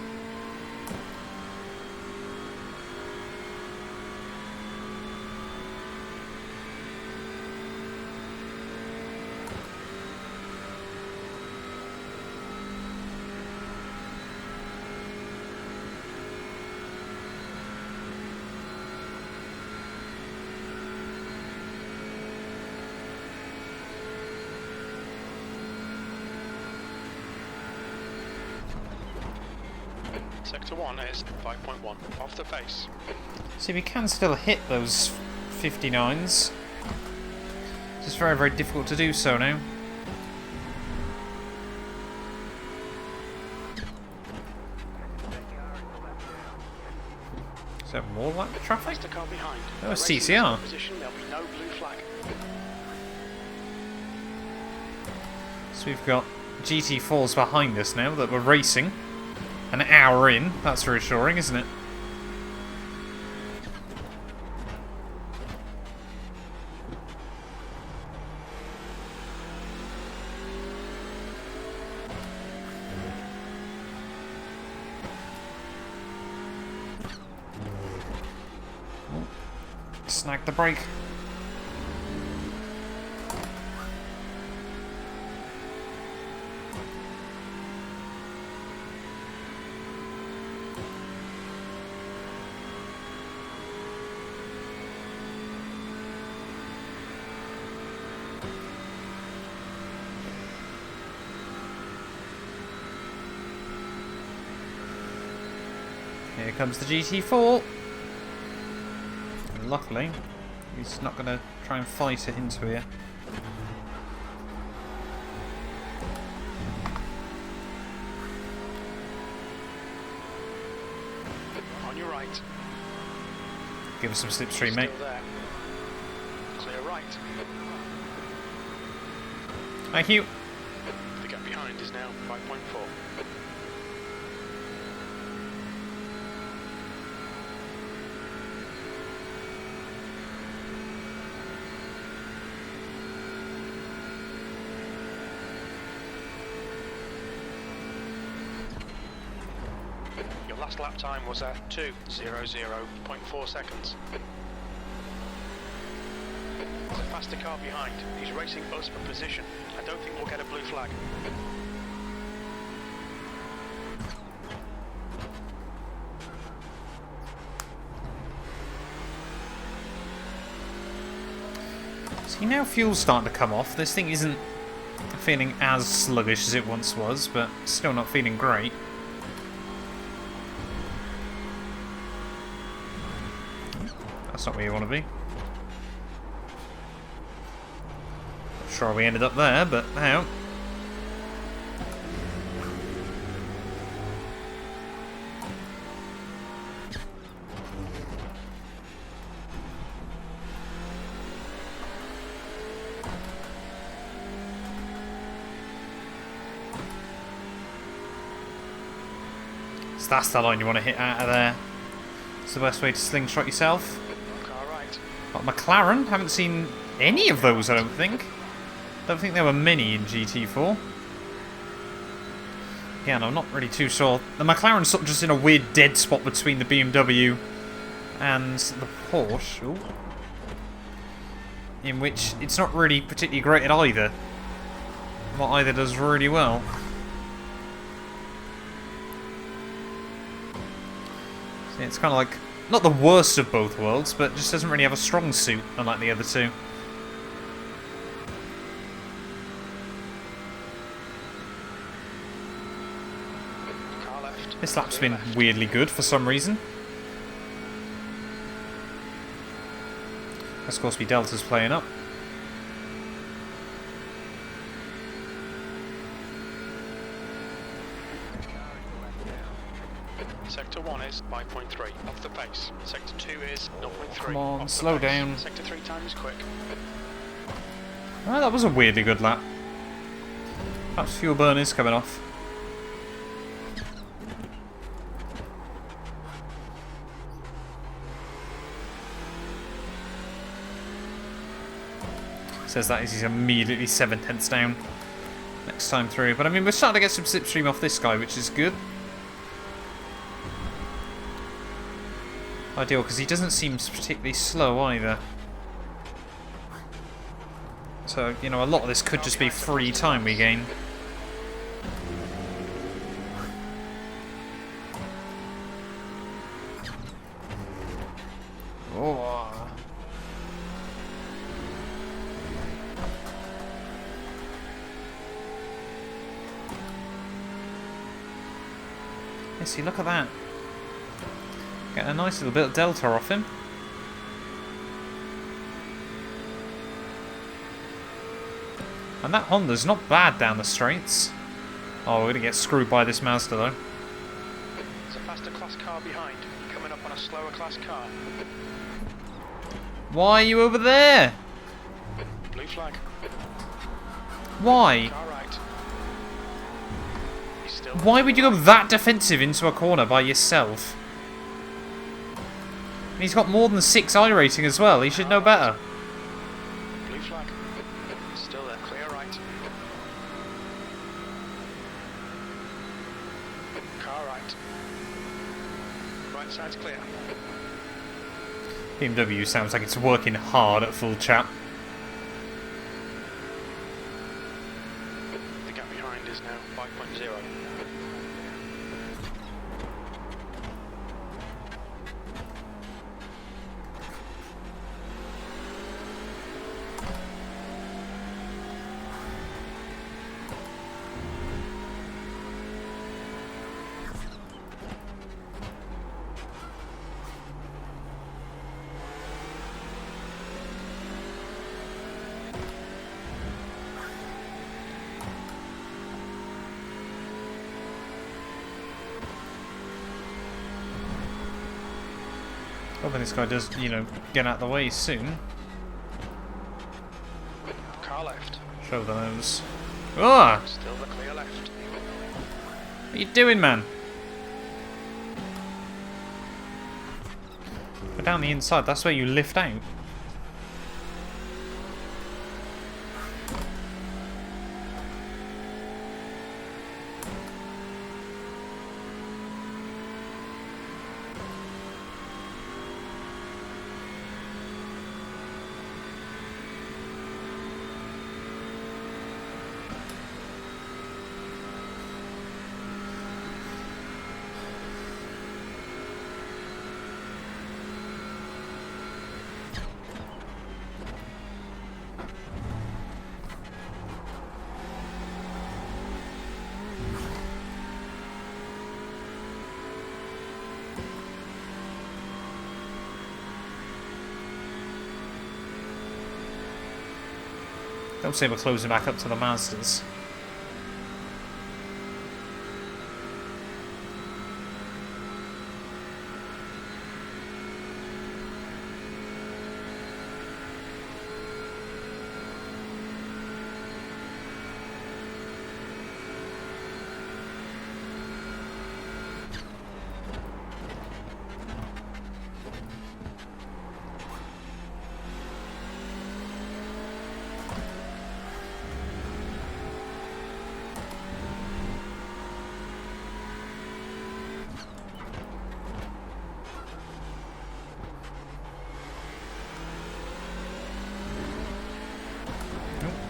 Sector 1 is 5.1, off the pace. See, we can still hit those 59s. It's just very, very difficult to do so now. Is there more like traffic? Car behind. Oh, it's TCR. Position, there'll be no blue flag. So we've got GT4s behind us now that we're racing. An hour in, that's reassuring, isn't it? Snag the brake. Here comes the GT4. And luckily, he's not going to try and fight it into here. On your right. Give us some slipstream, mate. Still there. Clear right. Thank you. The gap behind is now 5.4. Your last lap time was at 2:00.4 seconds. There's a faster car behind. He's racing us for position. I don't think we'll get a blue flag. See, now fuel's starting to come off. This thing isn't feeling as sluggish as it once was, but still not feeling great. That's not where you want to be. Not sure we ended up there, but now. So that's the line you want to hit out of there. It's the best way to slingshot yourself. But McLaren, haven't seen any of those, I don't think. Don't think there were many in GT4. Again, I'm not really too sure. The McLaren's sort of just in a weird dead spot between the BMW and the Porsche. Ooh. In which it's not really particularly great at either. Not either does really well. So it's kind of like, not the worst of both worlds, but just doesn't really have a strong suit, unlike the other two. This lap's been weirdly good for some reason. Of course, be Delta's playing up. Sector 1 is 5.3 off the pace. Sector 2 is 0.3. Come on, slow down. Sector 3 time is quick. Oh, that was a weirdly good lap. Perhaps fuel burn is coming off. Says that as he's immediately 7/10 down next time through. But I mean, we're starting to get some slipstream off this guy, which is good. Ideal, because he doesn't seem particularly slow either. So, you know, a lot of this could just be free time we gain. Oh. Yeah, see, look at that. Get a nice little bit of delta off him. And that Honda's not bad down the straights. Oh, we're going to get screwed by this Mazda though. There's a faster class car behind, coming up on a slower class car. Why are you over there? Blue flag. Why? Car right. He's still... Why would you go that defensive into a corner by yourself? And he's got more than 6 iRacing as well. He should know better. Blue flag. Still there. Clear right. Car right. Right side's clear. BMW sounds like it's working hard at full chat. The gap behind is now 5.0. Hoping this guy does, you know, get out of the way soon. Car left. Show the nose. Ah! Still the clear left. What are you doing, man? Go down the inside, that's where you lift out. Don't say we're closing back up to the Masters.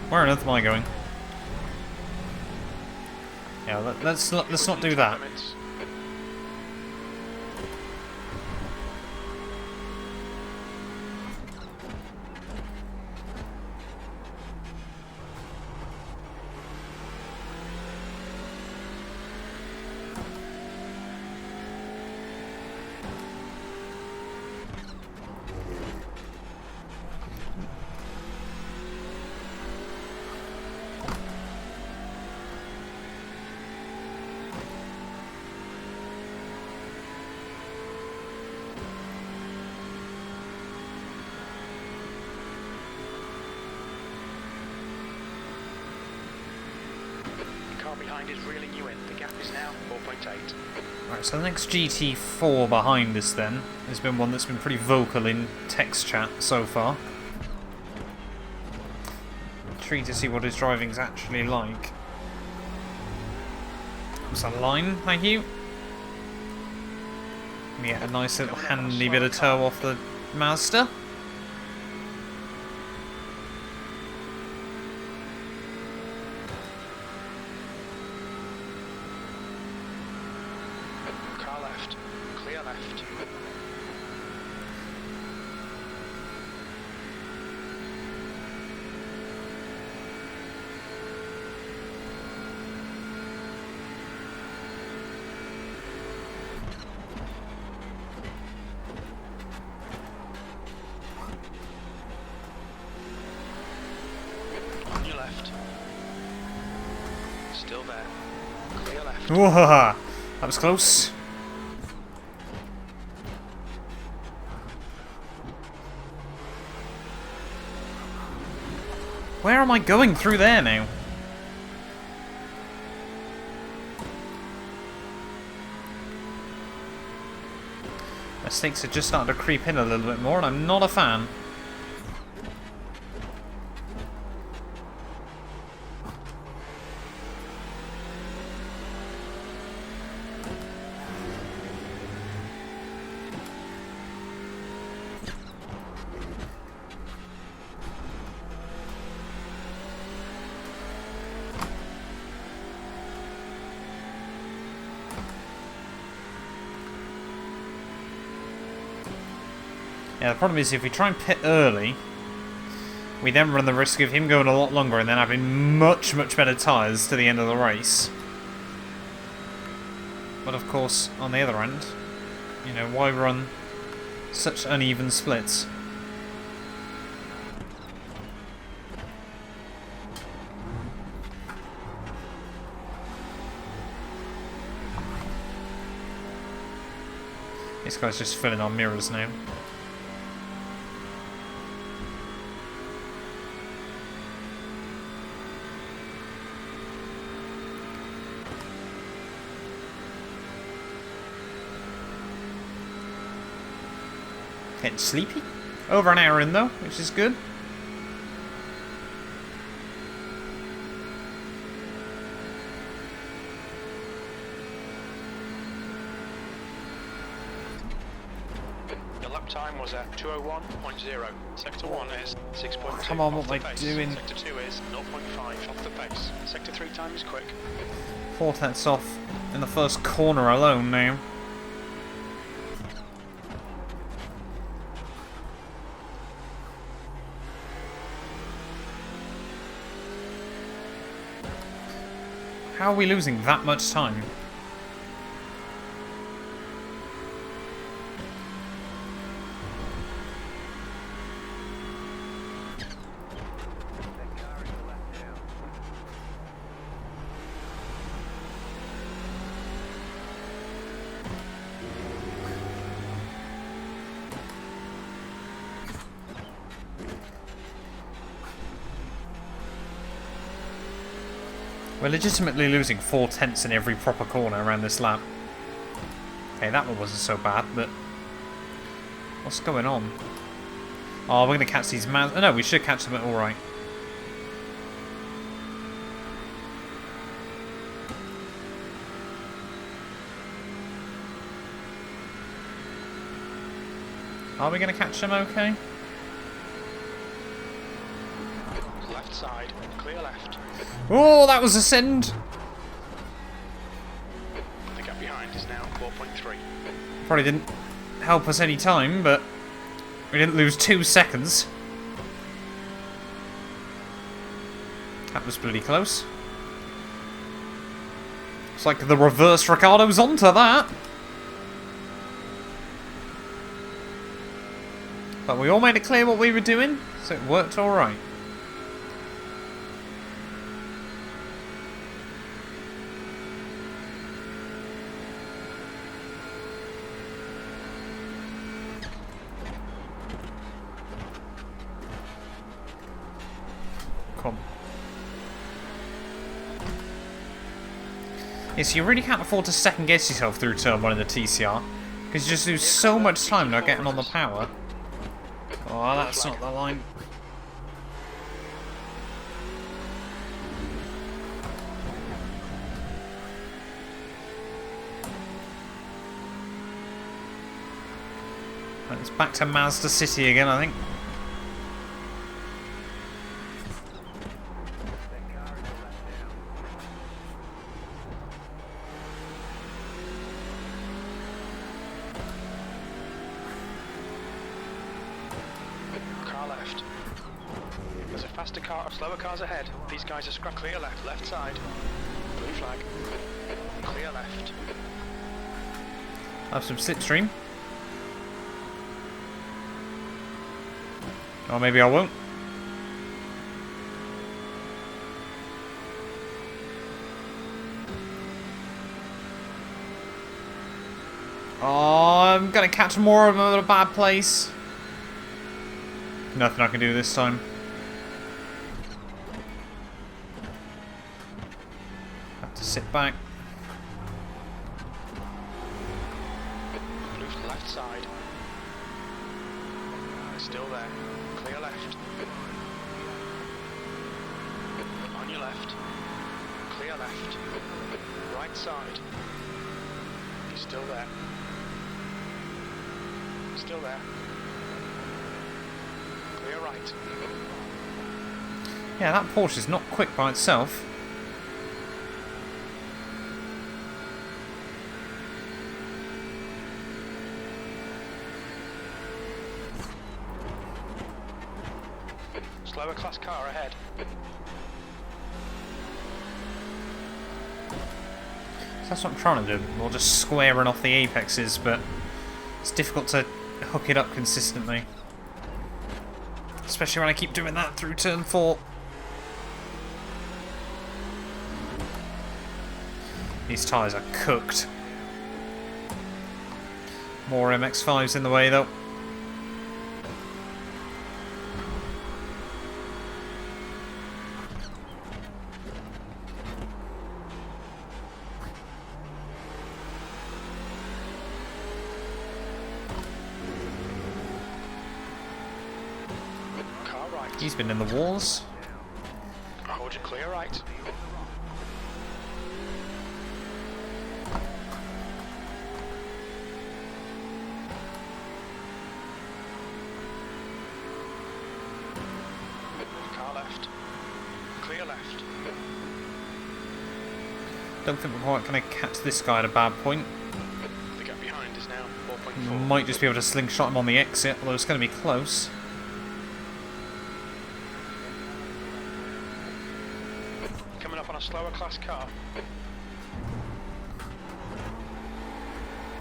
Where on earth am I going? Yeah, let's not do that. Behind is reeling you in. The gap is now 4.8. Right, so the next GT4 behind us then has been one that's been pretty vocal in text chat so far. Intrigued to see what his driving's actually like. It's a line, thank you. Yeah, a nice little handy bit of toe off the Mazda. Still there. Clear left. Whoa, that was close. Where am I going through there now? Mistakes are just starting to creep in a little bit more, and I'm not a fan. Yeah, the problem is if we try and pit early, we then run the risk of him going a lot longer and then having much, much better tyres to the end of the race. But of course, on the other end, you know, why run such uneven splits? This guy's just filling our mirrors now. Getting sleepy. Over an hour in though, which is good. The lap time was at 2:01.0. Sector 1 is 6.2. Come on, what am I doing? Sector 2 is 0.5 off the pace. Sector 3 time is quick. 4/10 off in the first corner alone now. How are we losing that much time? We're legitimately losing 4/10 in every proper corner around this lap. Okay, that one wasn't so bad, but what's going on? Oh, we're going to catch these man. Oh, no, we should catch them all right. Are we going to catch them okay? Left side, clear left. Oh, that was a send. The gap behind is now 4.3. Probably didn't help us any time, but we didn't lose 2 seconds. That was bloody close. It's like the reverse Ricardo's onto that. But we all made it clear what we were doing, so it worked alright. Yes, you really can't afford to second guess yourself through turn 1 in the TCR, because you just lose so much time not getting on the power. Oh, that's not the line. Right, it's back to Mazda City again, I think. Slower cars ahead. These guys are scrap. Clear left, left side. Blue flag. Clear left. Have some slipstream. Or maybe I won't. Oh, I'm gonna catch more of them at a bad place. Nothing I can do this time. Sit back. Blue left side. Still there. Clear left. On your left. Clear left. Right side. You're still there. Still there. Clear right. Yeah, that Porsche is not quick by itself. Slower class car ahead. So that's what I'm trying to do. We're just squaring off the apexes, but it's difficult to hook it up consistently. Especially when I keep doing that through turn 4. These tyres are cooked. More MX-5s in the way though. He's been in the walls. Hold your clear right. Car left. Clear left. Don't think we're quite going to catch this guy at a bad point. The gap behind is now 4.4. Might just be able to slingshot him on the exit, although it's going to be close. Coming up on a slower class car.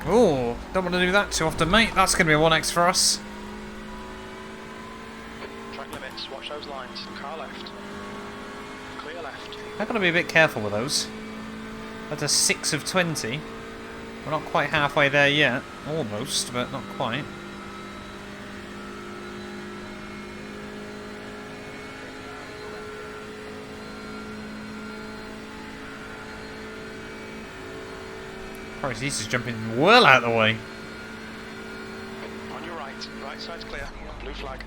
Oh, don't want to do that too often, mate. That's going to be a 1x for us. Track limits, watch those lines. Car left. Clear left. I've got to be a bit careful with those. That's a 6 of 20. We're not quite halfway there yet. Almost, but not quite. Christ, he's just jumping well out of the way. On your right. Right side's clear. Blue flag.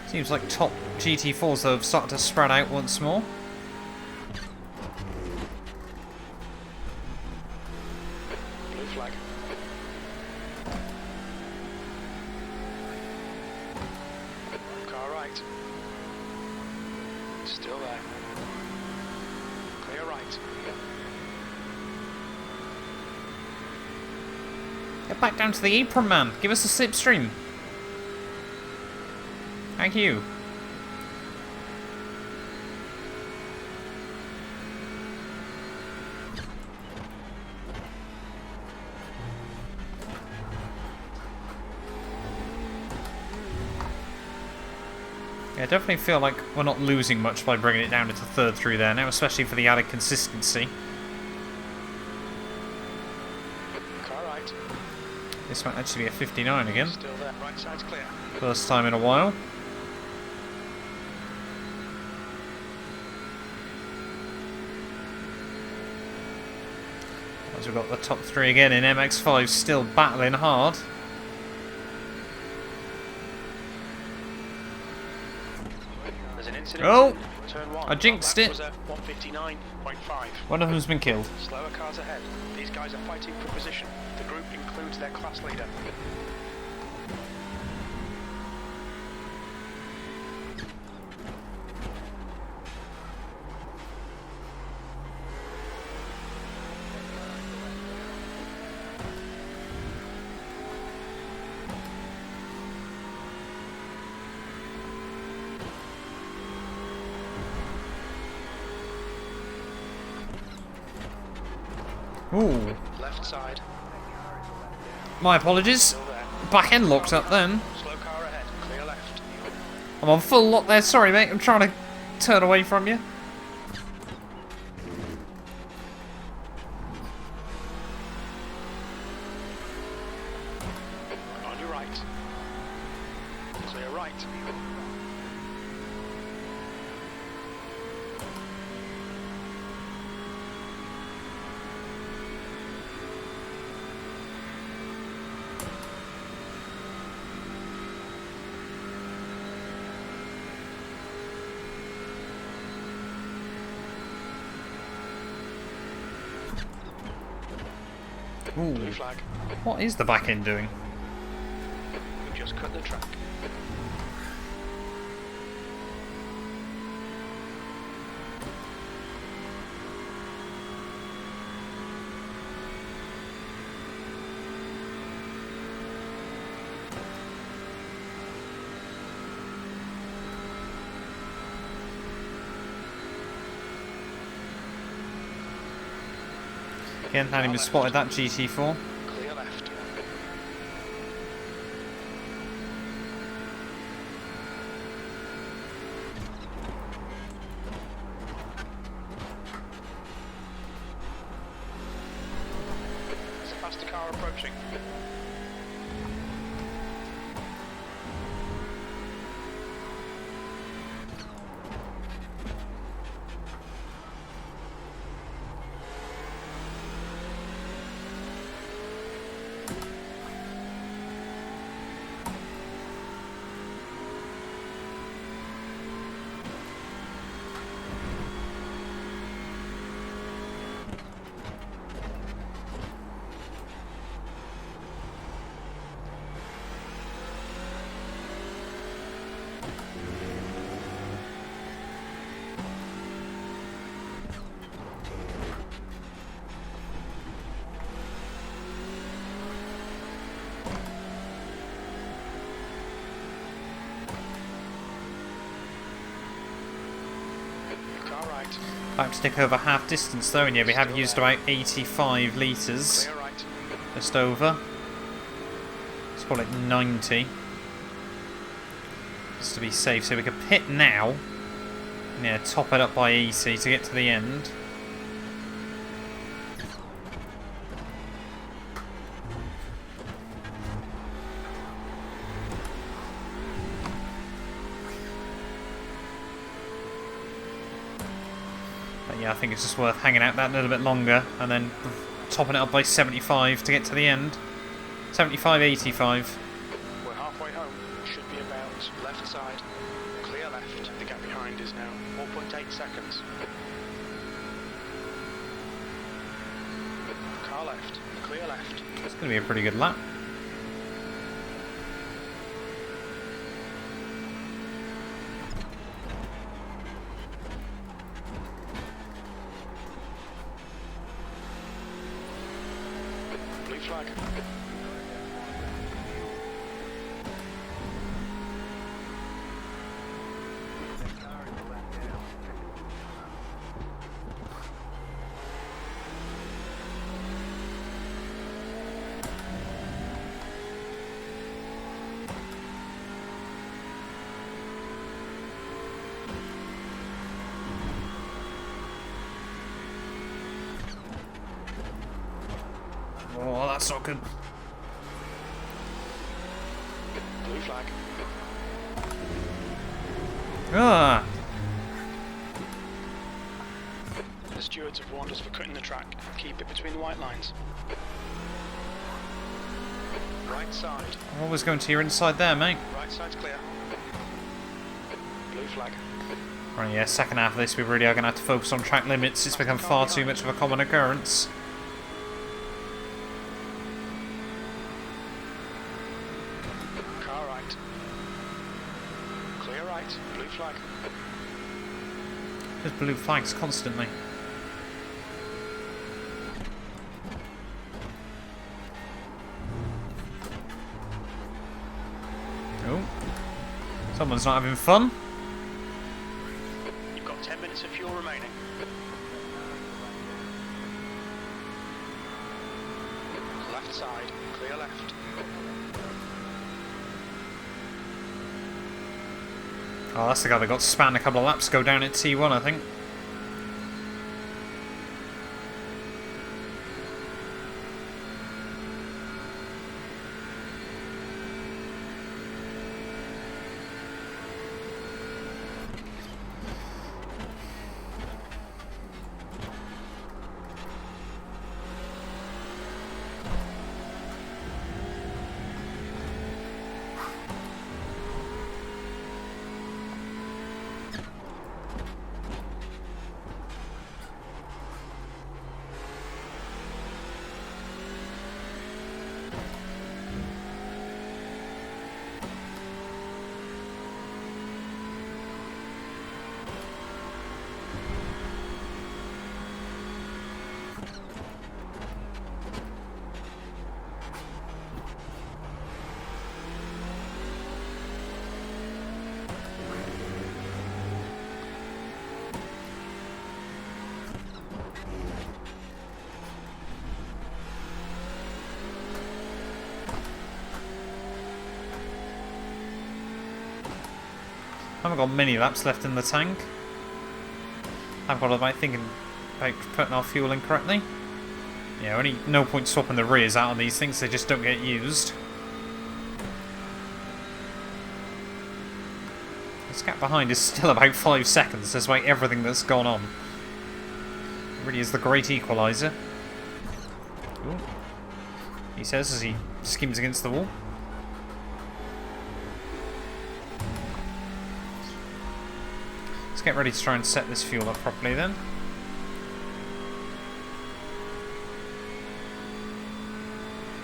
Seems like top GT4s though have started to spread out once more. Blue flag. Car right. Still there. Clear right. Get back down to the apron, man. Give us a slipstream. Thank you. Yeah, I definitely feel like we're not losing much by bringing it down into third through there now, especially for the added consistency. Car right. This might actually be a 59 again. Still there. Right side's clear. First time in a while. As we've got the top 3 again in MX-5 still battling hard. There's an incident. Oh! Turn 1. I jinxed it. Was at 159.5. One of them's been killed. Slower cars ahead. These guys are fighting for position. The group includes their class leader. Ooh. Left side. My apologies. Still there. Back end locked up then. Slow car ahead. Clear left. I'm on full lock there. Sorry, mate. I'm trying to turn away from you. On your right. Clear right. Ooh. Blue flag. What is the back end doing? We just cut the track. Again, hadn't even spotted that GT4. Clear left. There's a faster car approaching. Car right. Back to tick over half distance though, and yeah, we have used about 85 litres. Clear right. Just over. Let's call it 90. Just to be safe, so we can pit now. And yeah, top it up by 80 to get to the end. But yeah, I think it's just worth hanging out that little bit longer and then topping it up by 75 to get to the end. 75, 85. We're halfway home. Should be about left side. Clear left. The gap behind is now 4.8 seconds. Car left. Clear left. It's going to be a pretty good lap. Blue flag. Oh, that's not good. Blue flag. Ah! The stewards have warned us for cutting the track. Keep it between the white lines. Right side. I'm always going to your inside there, mate. Right side's clear. Blue flag. Right, yeah, second half of this we really are going to have to focus on track limits. It's become far too much of a common occurrence. Car right. Clear right. Blue flag. There's blue flags constantly. Oh. Someone's not having fun. You've got 10 minutes of fuel remaining. Left side, clear left. Oh, that's the guy that got spanned a couple of laps ago down at T1, I think. I haven't got many laps left in the tank. I've got about thinking about putting our fuel in correctly. Yeah, only no point swapping the rears out on these things, they just don't get used. This gap behind is still about 5 seconds despite everything that's gone on. It really is the great equaliser. Ooh. He says as he skims against the wall. Let's get ready to try and set this fuel up properly then.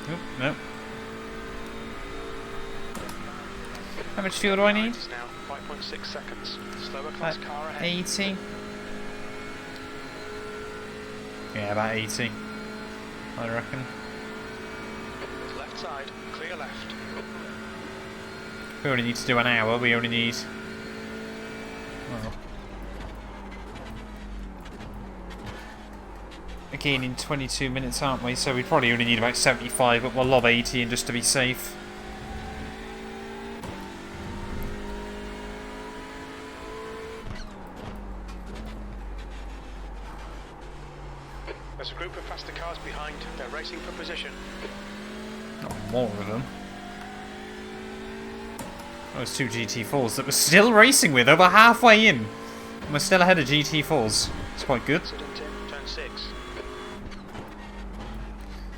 Oop, no. How much fuel do I need? Now 5.6 seconds. Slower class car ahead. 80. Yeah, about 80. I reckon. Left side, clear left. We only need to do an hour. We only need. Well, again in 22 minutes, aren't we? So we probably only need about 75, but we'll lob 80 in just to be safe. There's a group of faster cars behind. They're racing for position. Not more of them. Those two GT4s that we're still racing with over halfway in. And we're still ahead of GT4s. It's quite good. Turn 6.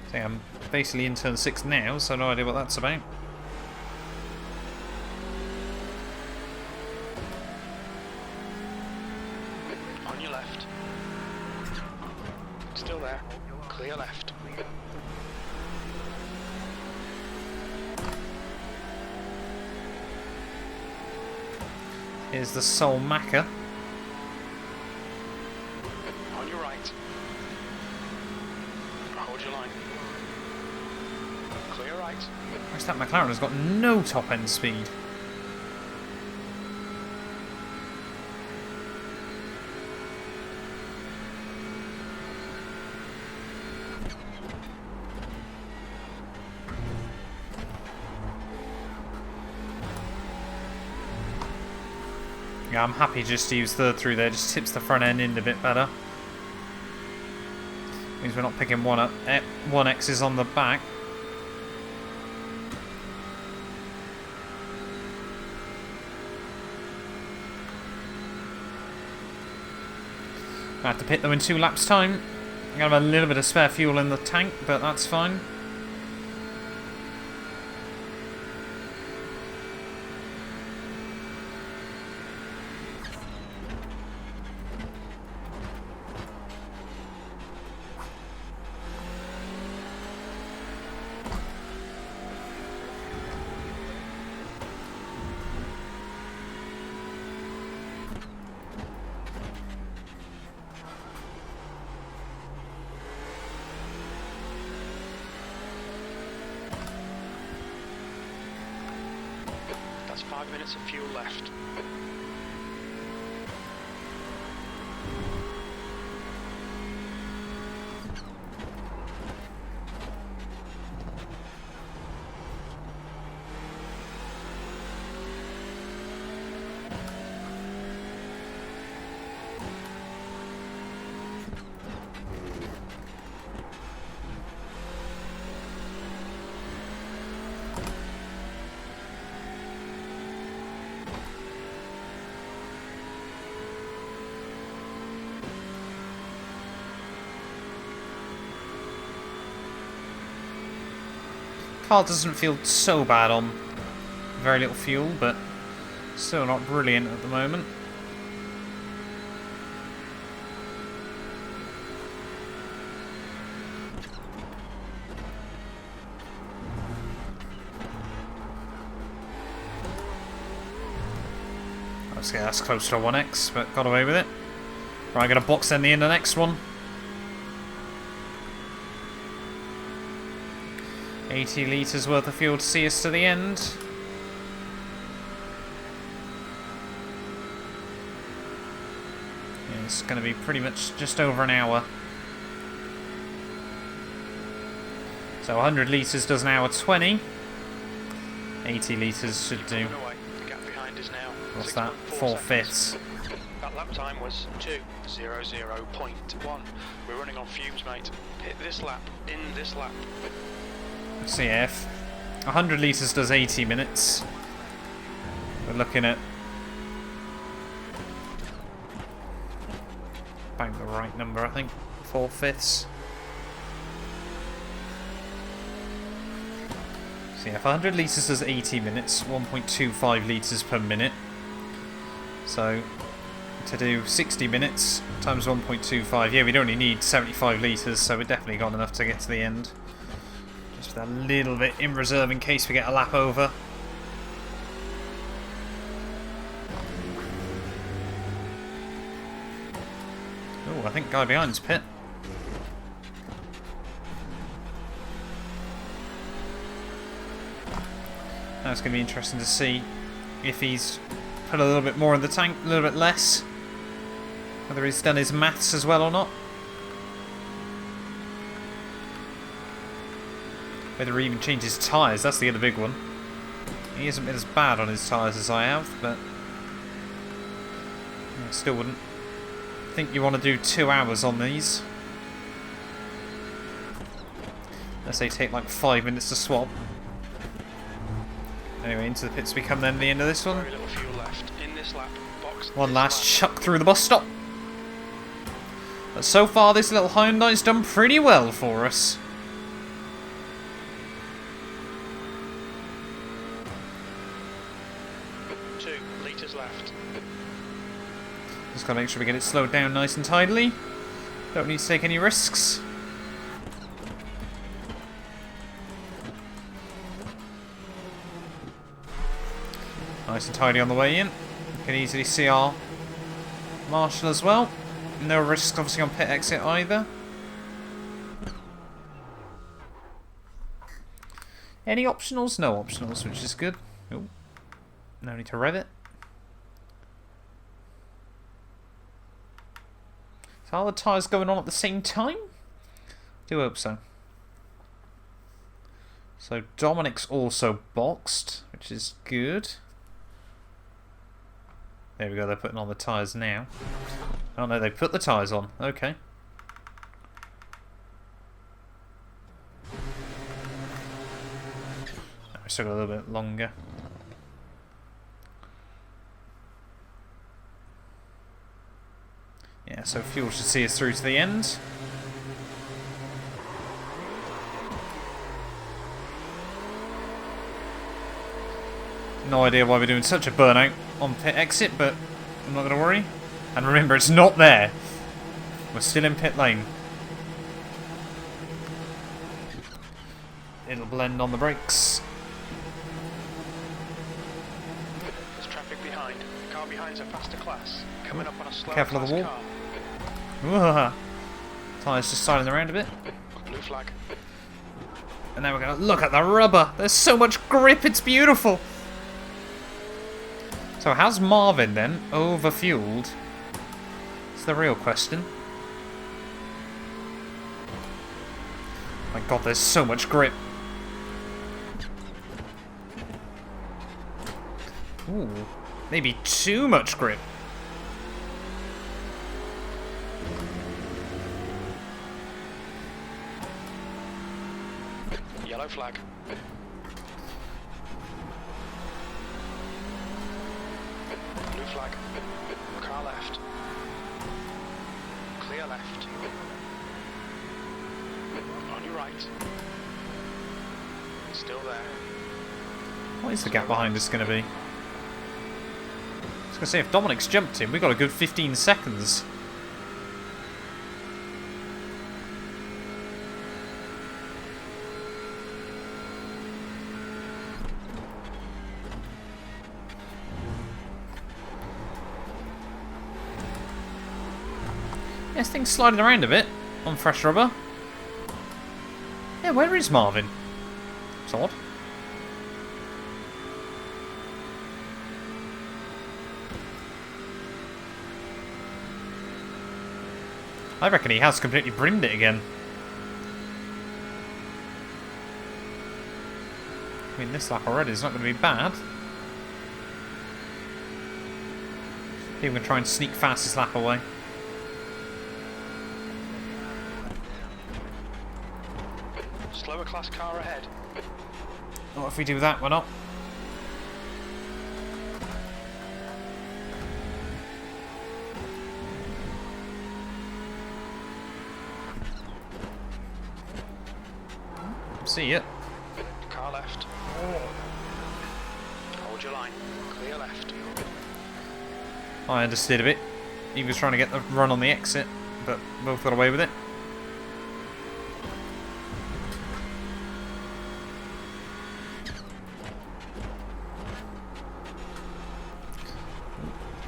I think I'm basically in turn 6 now, so no idea what that's about. On your left. Still there. Clear left. Here's the Sol Macca. On your right. Hold your line. Clear right. Where's that McLaren has got no top end speed. Yeah, I'm happy just to use third through there, just tips the front end in a bit better. Means we're not picking one up. 1X's on the back. I have to pit them in 2 laps time. I'm gonna have a little bit of spare fuel in the tank, but that's fine. That's 5 minutes of fuel left. Car doesn't feel so bad on very little fuel, but still not brilliant at the moment. Let's get that's close to a 1x, but got away with it. Right, gonna box in the next one. 80 litres worth of fuel to see us to the end. Yeah, it's going to be pretty much just over an hour. So 100 litres does an hour 20. 80 litres should do. What's that? 4/5. That lap time was 2:00.1. We're running on fumes, mate. Hit this lap, in this lap. Let's see if 100 litres does 80 minutes. We're looking at about the right number, I think. 4/5. So yeah, if 100 litres does 80 minutes, 1.25 litres per minute. So to do 60 minutes times 1.25, yeah, we'd only need 75 litres, so we've definitely got enough to get to the end. Just a little bit in reserve in case we get a lap over. Oh, I think guy behind's pit. Now it's going to be interesting to see if he's put a little bit more in the tank, a little bit less. Whether he's done his maths as well or not. Whether he even changes tyres, that's the other big one. He hasn't been as bad on his tyres as I have, but I still wouldn't think you want to do 2 hours on these. Unless they take like 5 minutes to swap. Anyway, into the pits we come then, the end of this one. One last chuck through the bus stop. But so far this little Hyundai's done pretty well for us. Left. Just gotta make sure we get it slowed down nice and tidily. Don't need to take any risks. Nice and tidy on the way in. You can easily see our marshal as well. No risks obviously on pit exit either. Any optionals? No optionals, which is good. Ooh. No need to rev it. So are the tyres going on at the same time? Do hope so. So Dominic's also boxed, which is good. There we go, they're putting on the tyres now. Oh no, they put the tyres on. Okay. We still got a little bit longer. Yeah, so fuel should see us through to the end. No idea why we're doing such a burnout on pit exit, but I'm not going to worry. And remember, it's not there. We're still in pit lane. It'll blend on the brakes. There's traffic behind. The car behind's a faster class. Coming up on a slow Careful of the wall. car. Tyres just sidling around a bit. Blue flag. And now we're going to look at the rubber. There's so much grip, it's beautiful. So how's Marvin then overfueled? It's the real question. My god, there's so much grip. Ooh, maybe too much grip. Yellow flag. Blue flag. Car left. Clear left. On your right. Still there. What is the gap behind us going to be? I was going to say, if Dominic's jumped him, we've got a good 15 seconds. Yeah, this thing's sliding around a bit on fresh rubber. Yeah, where is Marvin? It's odd. I reckon he has completely brimmed it again. I mean, this lap already is not going to be bad. He's going to try and sneak fastest lap away. Slower class car ahead. What if we do that? We're not. See it. Car left. Hold your line. Clear left. I understood a bit. He was trying to get the run on the exit, but both got away with it.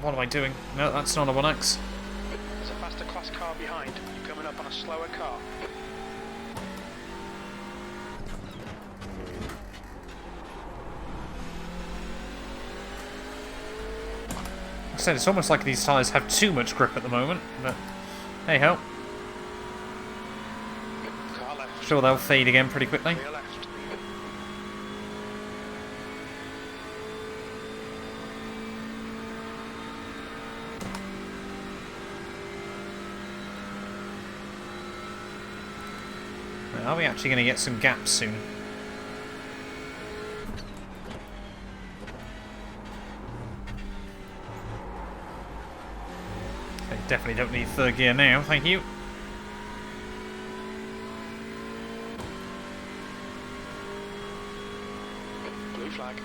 What am I doing? No, that's not a 1X. There's a faster class car behind. You're coming up on a slower car. I said it's almost like these tyres have too much grip at the moment, but hey ho. Car left. Sure they'll fade again pretty quickly. Clear left. Are we actually going to get some gaps soon? I definitely don't need third gear now, thank you. Blue flag.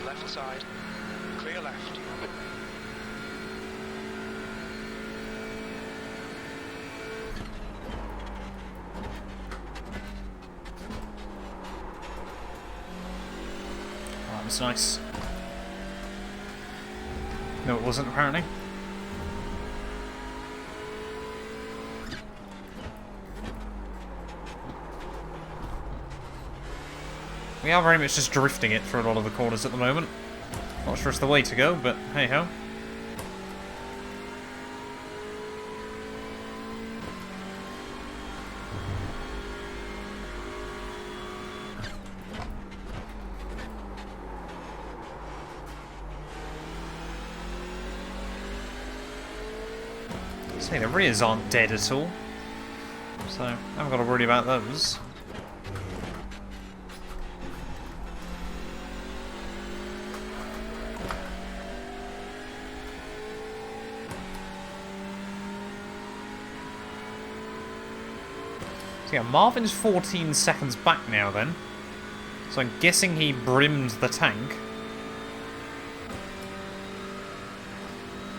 Left side. Clear left. Oh, that was nice. No, it wasn't apparently. We are very much just drifting it through a lot of the corners at the moment. Not sure it's the way to go, but hey ho. Say the rears aren't dead at all, so I haven't got to worry about those. So yeah, Marvin's 14 seconds back now then. So I'm guessing he brimmed the tank.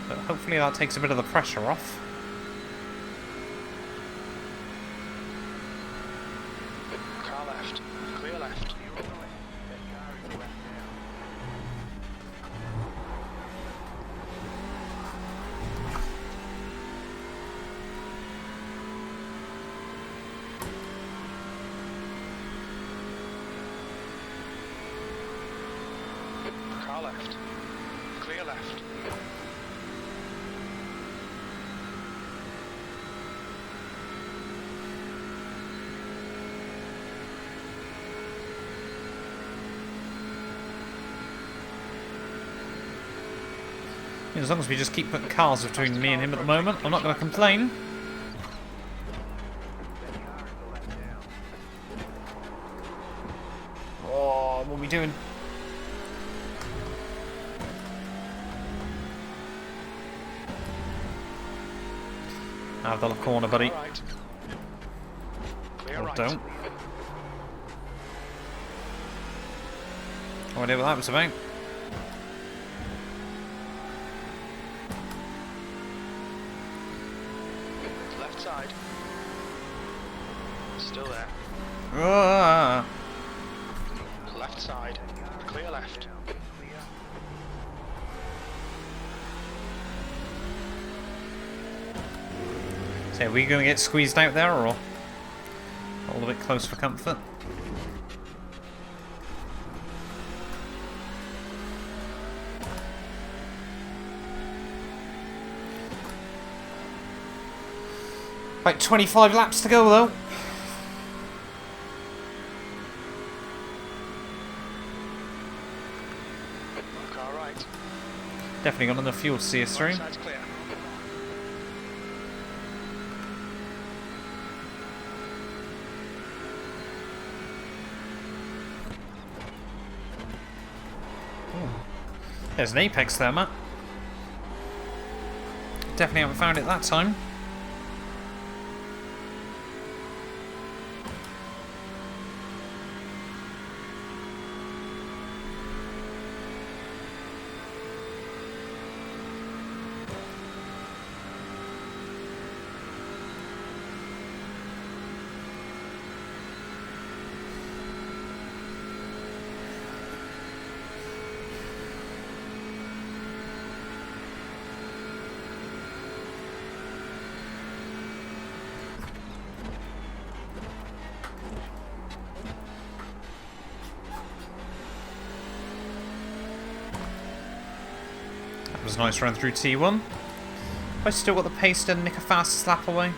But hopefully that takes a bit of the pressure off. Car left. Clear left. Car left. Clear left. As long as we just keep putting cars between me and him at the moment, I'm not going to complain. doing? Have the corner, buddy. Right. Clear Or right. don't. Whatever that was about. Left side. Still there. Ah. Left side. Clear left. So are we going to get squeezed out there, or a little bit close for comfort? About 25 laps to go, though. Car right. Definitely got enough fuel to see us through. Right side's clear. There's an apex there, Matt. Definitely haven't found it that time. That was a nice run through T1. I still got the pace to nick a fast slap away.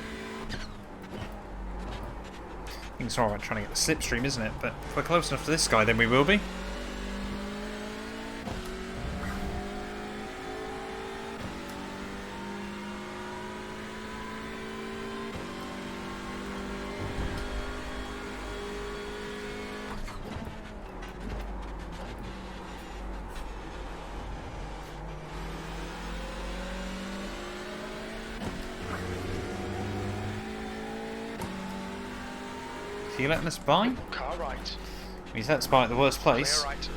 I think it's alright trying to get the slipstream, isn't it? But if we're close enough to this guy, then we will be. Is he letting us by? Car right. He's let us by at the worst place. Clear right.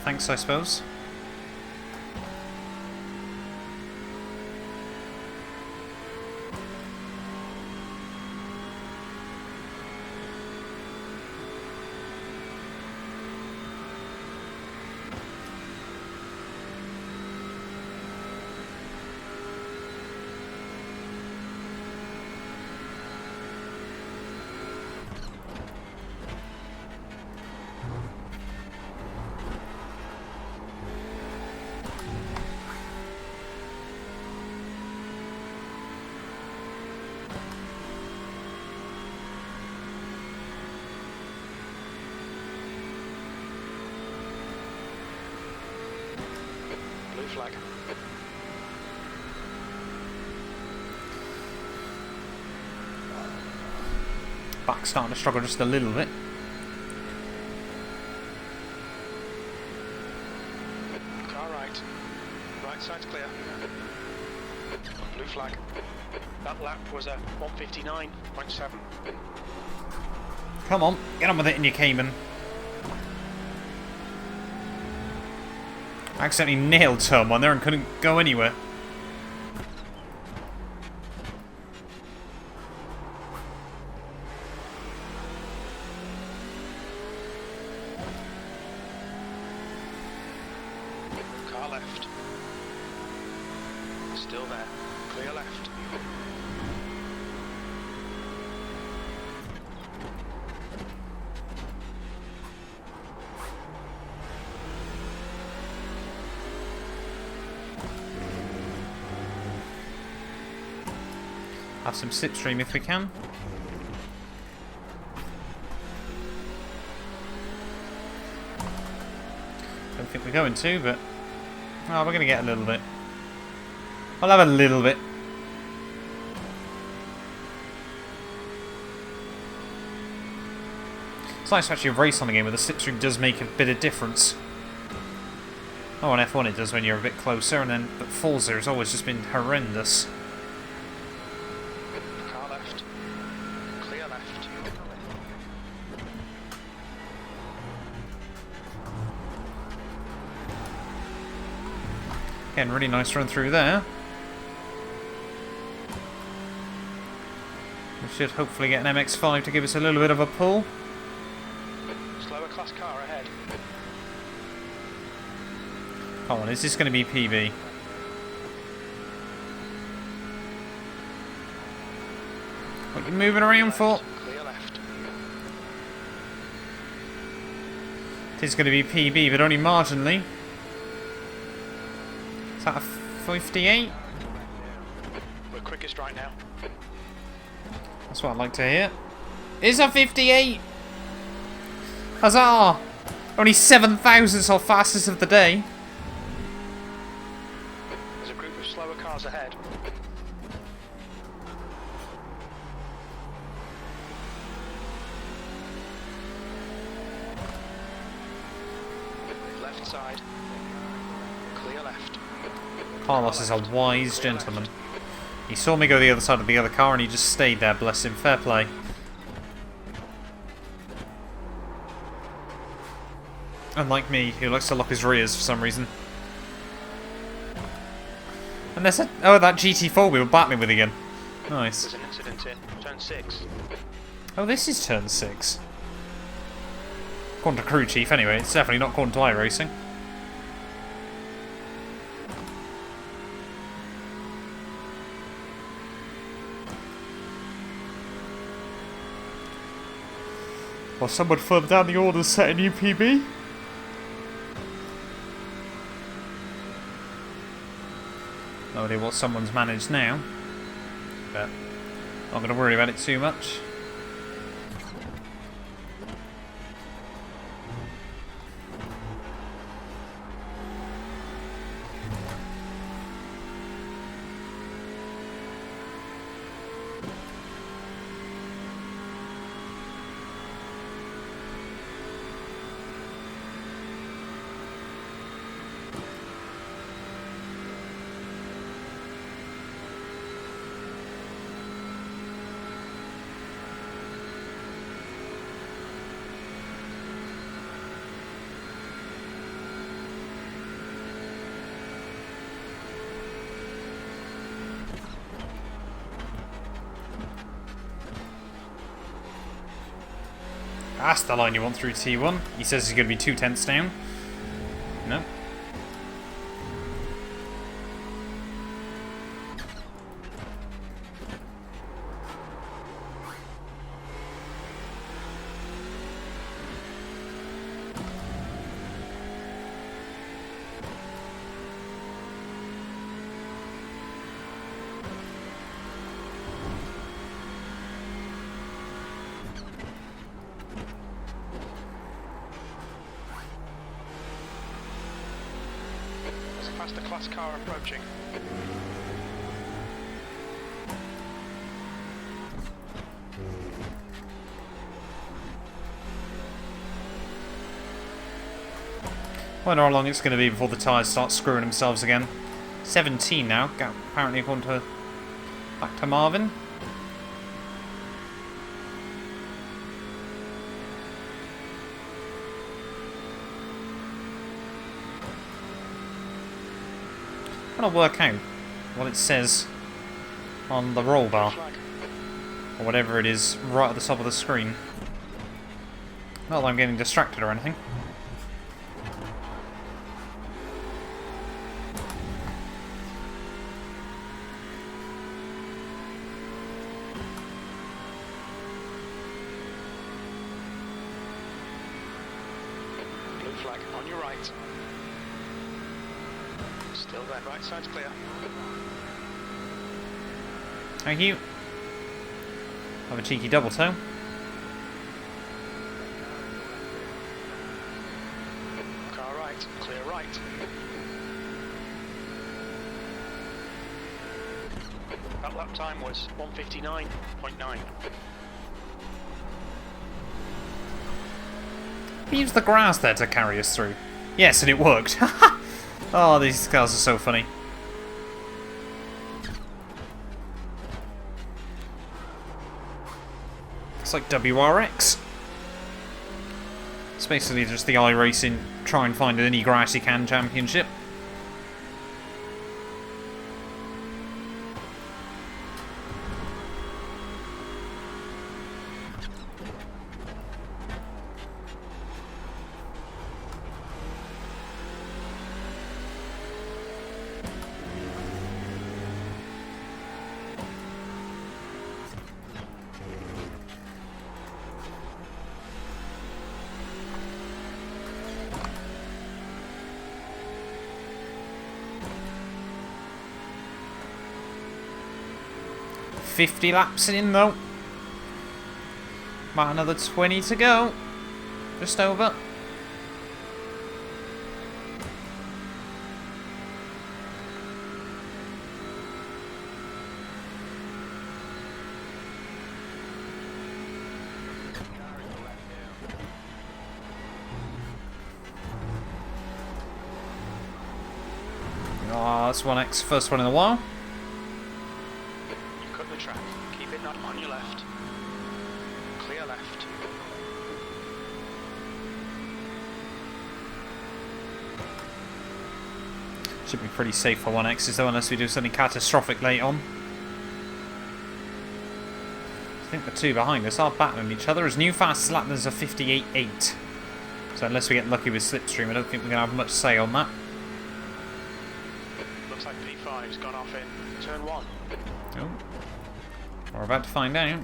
Thanks, I suppose. Blue flag. Back starting to struggle just a little bit. Car right. Right side's clear. Blue flag. That lap was a 1:59.7. Come on, get on with it in your Cayman. I accidentally nailed turn one there and couldn't go anywhere. Car left. Still there. Clear left. Have some slipstream if we can. Don't think we're going to, but oh, we're going to get a little bit. I'll have a little bit. It's nice to actually race on the game where the slipstream does make a bit of difference. Oh, on F1 it does when you're a bit closer, and then but Forza has always just been horrendous. Car left. Clear left. Again, really nice run through there. We should hopefully get an MX-5 to give us a little bit of a pull. Slower class car ahead. Come on, is this going to be PB? What are you moving around for? Clear left. It is going to be PB, but only marginally. Is that a 58? We're quickest right now. That's what I'd like to hear. Is a 58? Huzzah! Only 7 thousandths off fastest of the day. There's a group of slower cars ahead. Left side. Clear left. Carlos is a wise gentleman. He saw me go the other side of the other car and he just stayed there, bless him. Fair play. Unlike me, who likes to lock his rears for some reason. And there's a... Oh, that GT4 we were battling with again. Nice. There's an incident in turn 6. Oh, this is turn 6. According to crew chief, anyway. It's definitely not according to iRacing. Well, someone further down the order set a new PB. No idea what someone's managed now, but not going to worry about it too much. That's the line you want through T1. He says he's going to be 2 tenths down. No. Faster class car approaching. Wonder how long it's going to be before the tyres start screwing themselves again. 17 now, apparently according to... back to Marvin. I'm trying to work out what it says on the roll bar, or whatever it is right at the top of the screen. Not that I'm getting distracted or anything. Blue flag on your right. Still there, right side's clear. Thank you. Have a cheeky double toe. Car right, clear right. That lap time was 1:59.9. We used the grass there to carry us through. Yes, and it worked. Oh, these cars are so funny. It's like WRX. It's basically just the iRacing try and find any grass you can championship. $50 laps in though. About another 20 to go. Just over. Oh, that's 1X, first one in a while. Track. Keep it not on your left. Clear left. Should be pretty safe for 1X's though, unless we do something catastrophic late on. I think the two behind us are battling each other as new fastest lap there's a 58.8. So unless we get lucky with slipstream, I don't think we're going to have much say on that. Looks like P5's gone off in turn 1. Oh. We're about to find out.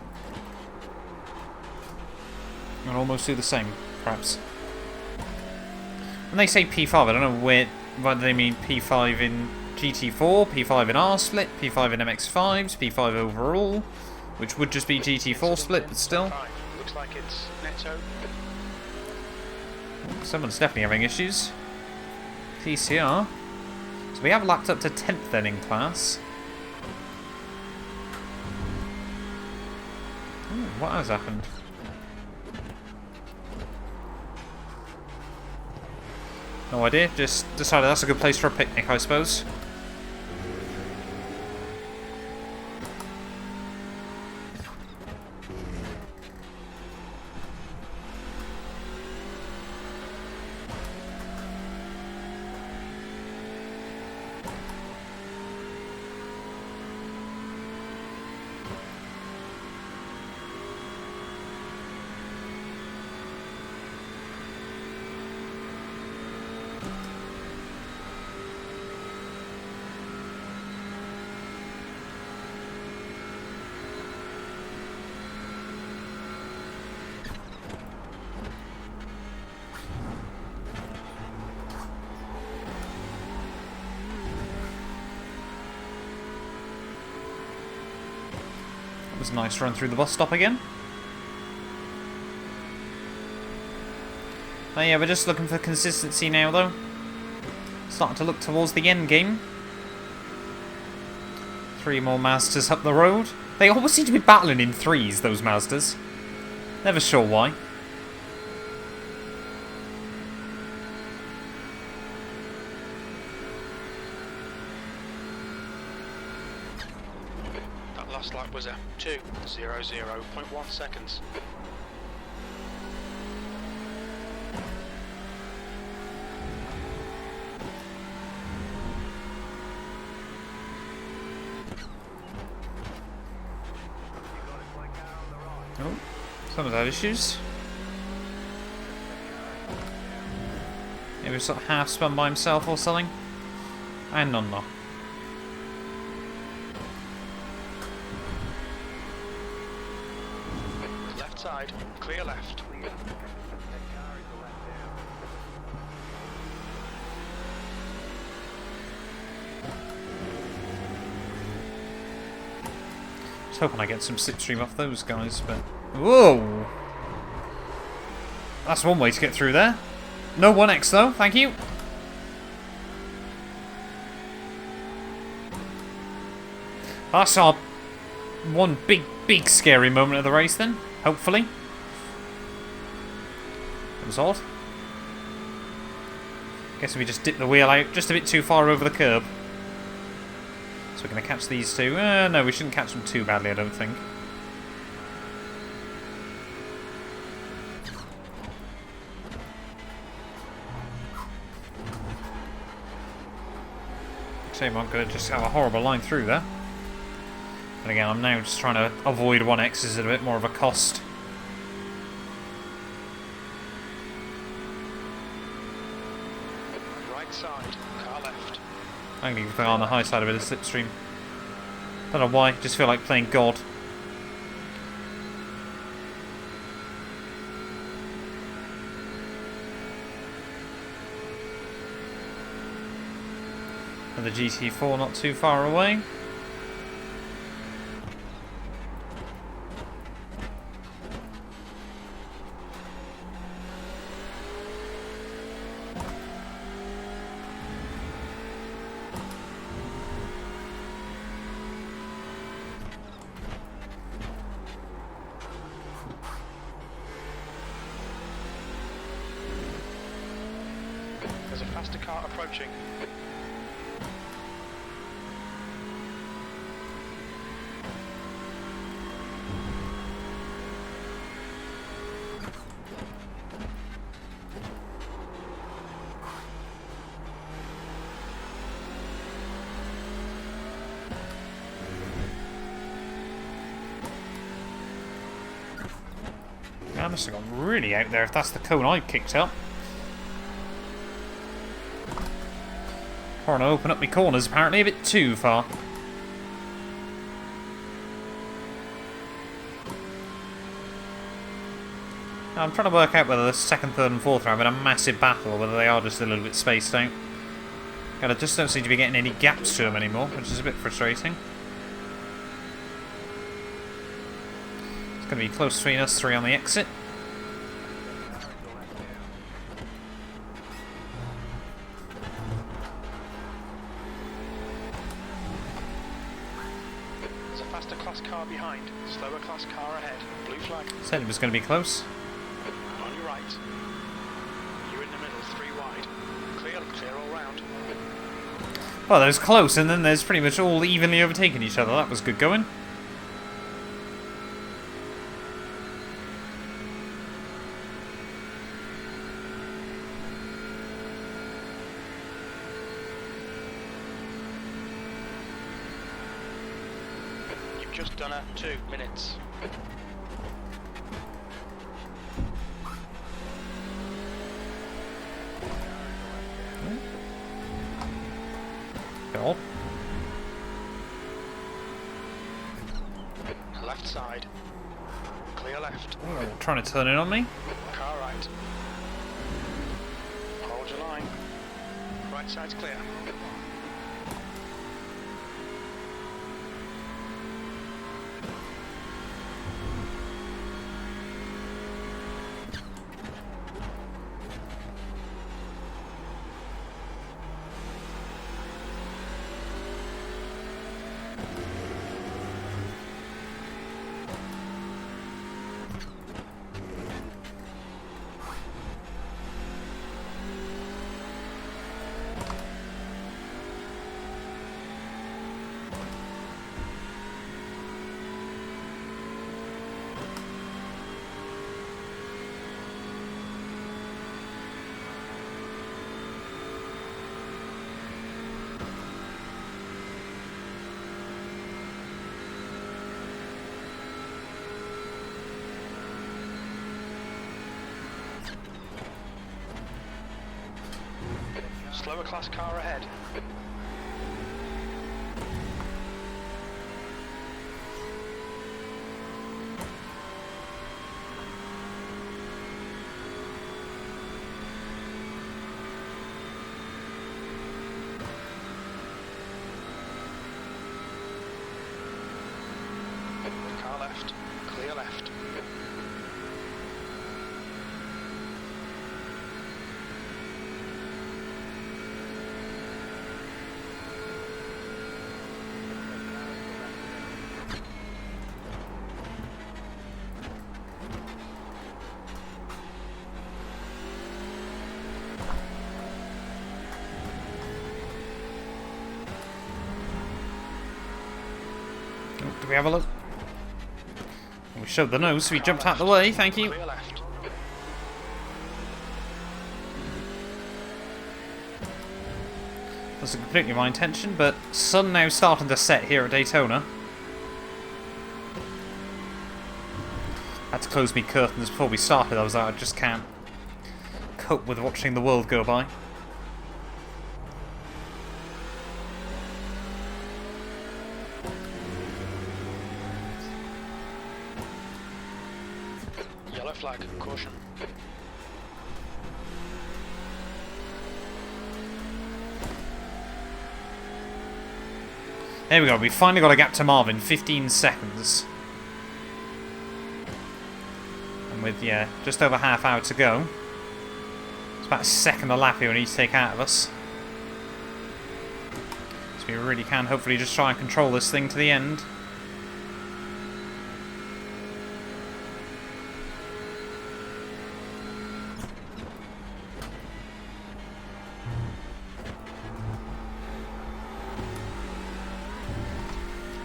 We'll almost do the same, perhaps. When they say P5, I don't know whether they mean P5 in GT4, P5 in R split, P5 in MX5s, P5 overall, which would just be GT4 split, but still. Looks like it's Netto. Someone's definitely having issues. TCR. So we have lapped up to 10th then in class. Ooh, what has happened? No idea, just decided that's a good place for a picnic, I suppose. It was a nice run through the bus stop again. Oh yeah, we're just looking for consistency now though. Starting to look towards the end game. 3 more Mazdas up the road. They always seem to be battling in threes, those Mazdas. Never sure why. That last lap was a 2:00.1 seconds. Oh, someone's had issues. Maybe sort of half spun by himself or something. And none more. Left side, clear left. I was hoping I get some slipstream off those guys, but... Whoa! That's one way to get through there. No 1X though, thank you. That's our one big scary moment of the race then, hopefully. That was odd. Guess we just dip the wheel out just a bit too far over the curb. So we're going to catch these two. No, we shouldn't catch them too badly, I don't think. Shame I'm going to just have a horrible line through there. And again, I'm now just trying to avoid 1X's at a bit more of a cost. Right side, car left. I'm going to go on the high side of it, the slipstream. Don't know why, just feel like playing God. And the GT4 not too far away. There's a faster car approaching. I must have gone really out there if that's the cone I kicked up. Trying to open up my corners apparently a bit too far. I'm trying to work out whether the second, third and fourth are having a massive battle or whether they are just a little bit spaced out. God, I just don't seem to be getting any gaps to them anymore, which is a bit frustrating. It's going to be close between us three on the exit. There's a faster class car behind, slower class car ahead. Blue flag. Said it was going to be close. On your right. You're in the middle, 3 wide. Clear all round. Well, that was close, and then there's pretty much all evenly overtaking each other. That was good going. You've just done a 2 minutes. God. Left side. Clear left. Oh, trying to turn in on me. Car right. Hold your line. Right side's clear. Slower class car ahead. Car left. Clear left. Do we have a look? We showed the nose, so we jumped out the way, thank you. Clear left. Wasn't completely my intention, but sun now starting to set here at Daytona. Had to close me curtains before we started. I was like, I just can't cope with watching the world go by. Yellow flag, caution. There we go, we finally got a gap to Marvin, 15 seconds. And with, yeah, just over half hour to go. It's about a second a lap here we need to take out of us. So we really can hopefully just try and control this thing to the end.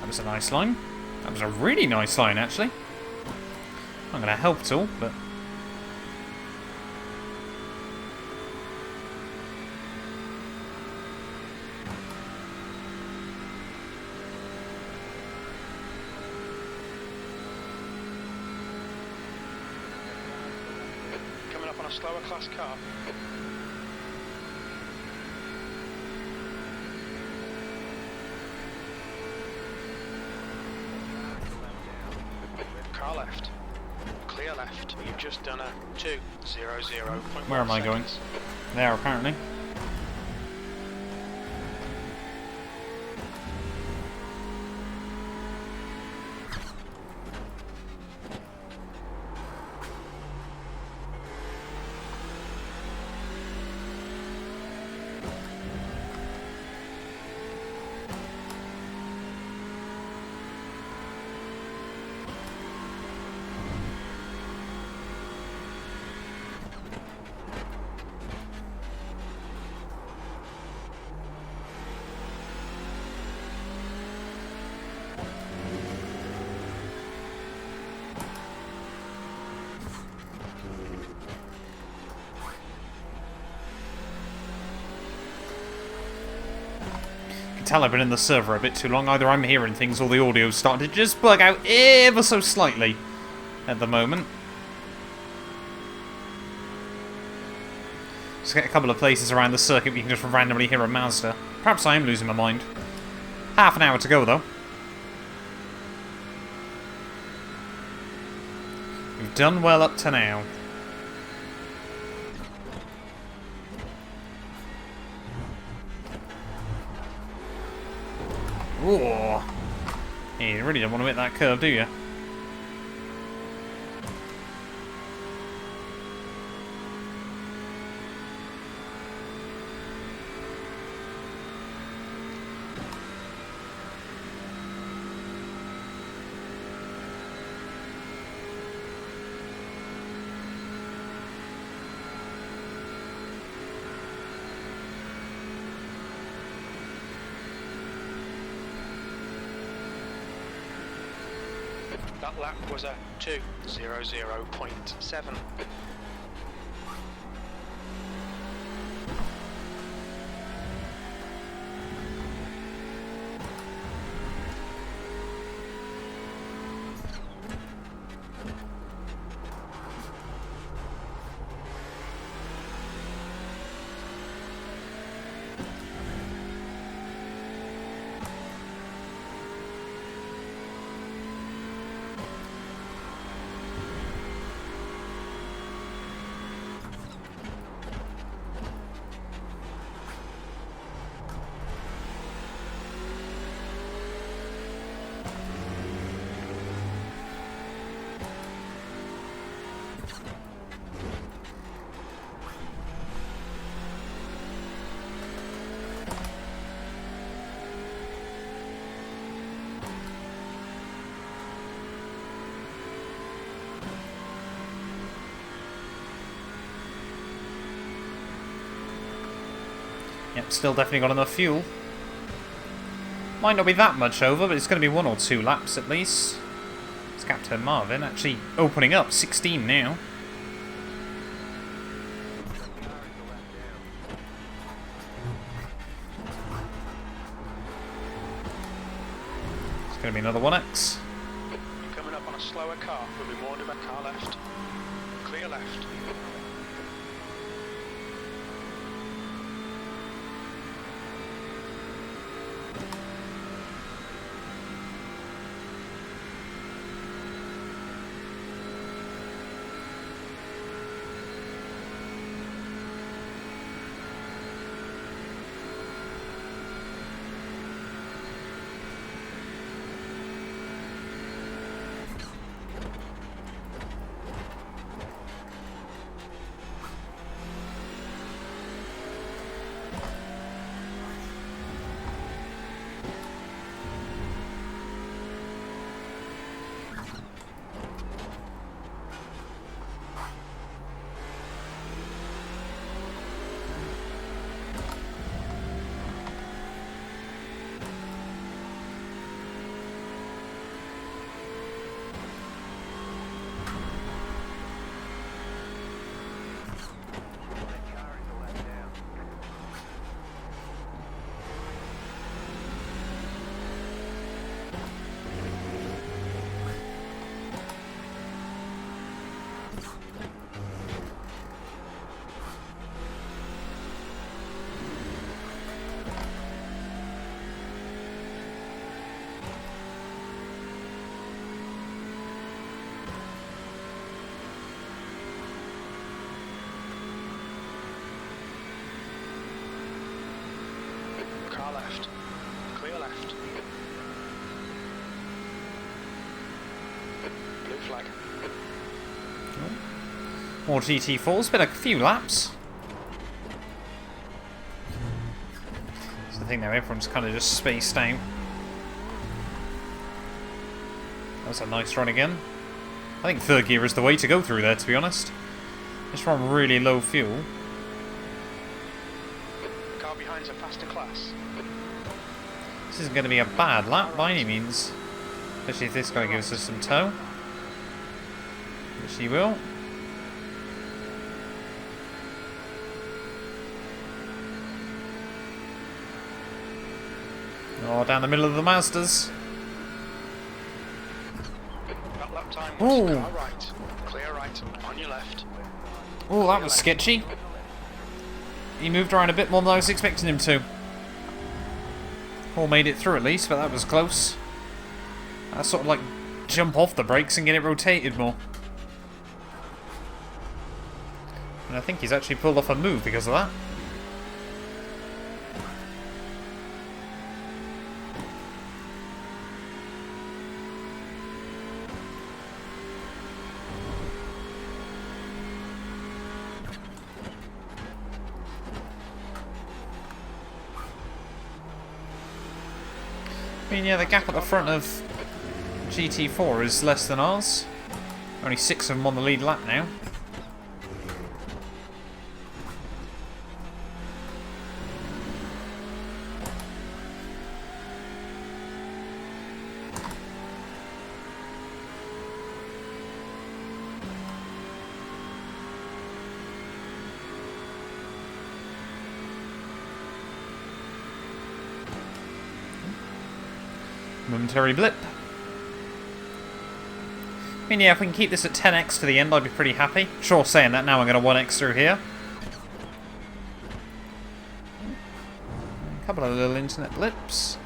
That was a nice line. That was a really nice line, actually. Not going to help at all, but... Coming up on a slower class car. Car left. Clear left. You've just done a 2:00.1 Where am I going? seconds. There, apparently. Tell I've been in the server a bit too long. Either I'm hearing things or the audio's starting to just bug out ever so slightly at the moment. Just get a couple of places around the circuit we can just randomly hear a Mazda. Perhaps I am losing my mind. Half an hour to go though. We've done well up to now. Ooh. Yeah, you really don't want to hit that curve, do you? That lap was a 2:00.7. Yep, still definitely got enough fuel. Might not be that much over, but it's going to be 1 or 2 laps at least. It's Captain Marvin actually opening up 16 now. It's going to be another 1x. You're coming up on a slower car. We'll be warned about car left. Clear left. Car left. Clear left. Blue flag. More GT4s, been a few laps. So I think now everyone's kind of just spaced out. That was a nice run again. I think third gear is the way to go through there, to be honest. Just run really low fuel. Car behind's a faster class. This isn't going to be a bad lap by any means. Especially if this guy gives us some tow. Which he will. Oh, down the middle of the Mazdas. That lap time was car right. Clear right. On your left. Oh, that was sketchy. He moved around a bit more than I was expecting him to. All made it through at least, but that was close. That's sort of like jump off the brakes and get it rotated more. And I think he's actually pulled off a move because of that. I mean, yeah, the gap at the front of GT4 is less than ours. Only 6 of them on the lead lap now. Momentary blip. I mean, yeah, if we can keep this at 10x to the end, I'd be pretty happy. Sure, saying that now I'm going to 1x through here. A couple of little internet blips.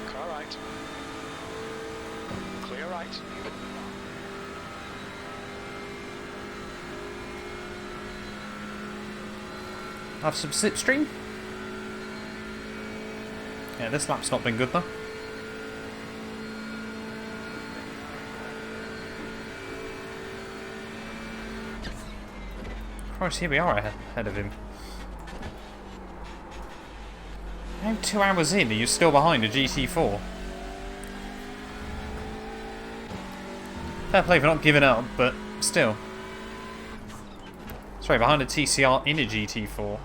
Car right. Clear right. Have some slipstream. Yeah, this lap's not been good though. Of course, here we are ahead of him. Now 2 hours in, are you still behind a GT4? Fair play for not giving up, but still. Sorry, behind a TCR in a GT4.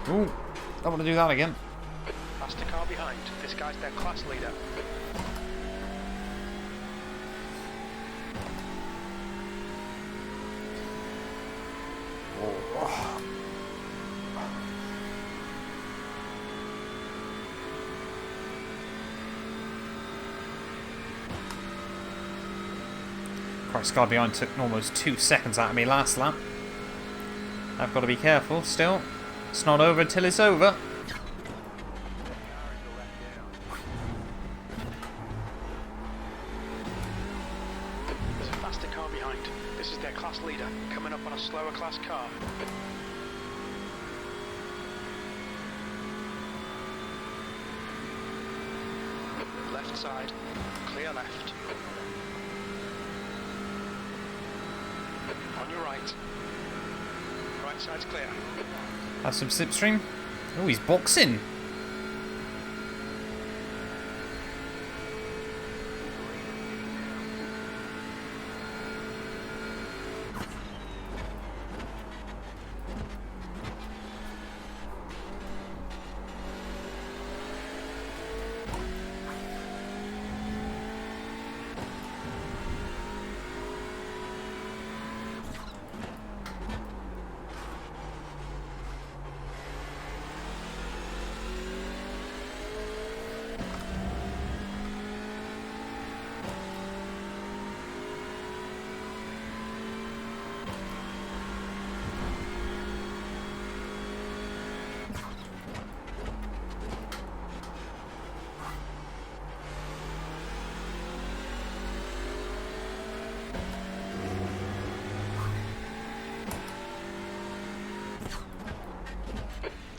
Ooh, don't want to do that again. Faster car behind. This guy's their class leader. Christ, car behind took almost 2 seconds out of me last lap. I've got to be careful still. It's not over until it's over. There's a faster car behind. This is their class leader, coming up on a slower class car. Left side, clear left. On your right. Right side's clear. Have some slipstream. Oh, he's boxing.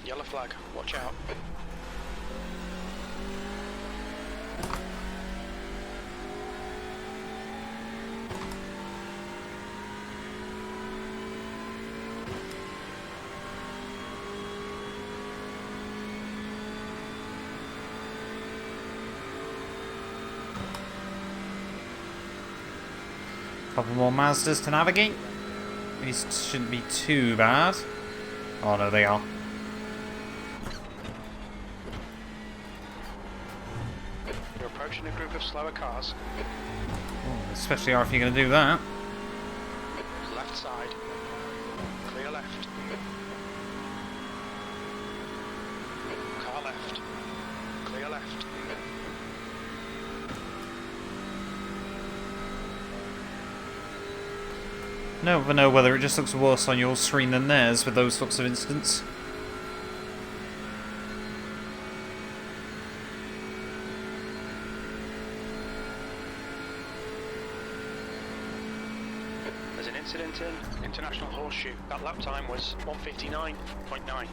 Yellow flag, watch out. Couple more Mazdas to navigate. These shouldn't be too bad. Oh no, they are. You're approaching a group of slower cars. Oh, especially if you're going to do that. Left side. Clear left. Car left. Clear left. Never know whether it just looks worse on your screen than theirs with those sorts of incidents. There's an incident in International Horseshoe. That lap time was 1:59.9.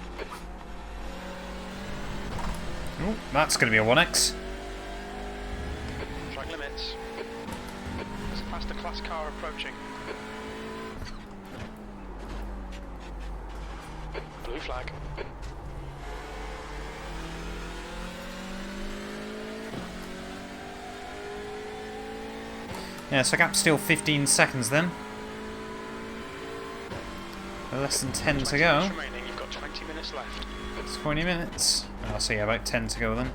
Oh, that's going to be a 1x. Track limits. There's a faster class car approaching. Blue flag. Yeah, so gap's still 15 seconds then. Less than 10 to go. Remaining. You've got 20 minutes left. It's 20 minutes. I'll see about 10 to go then.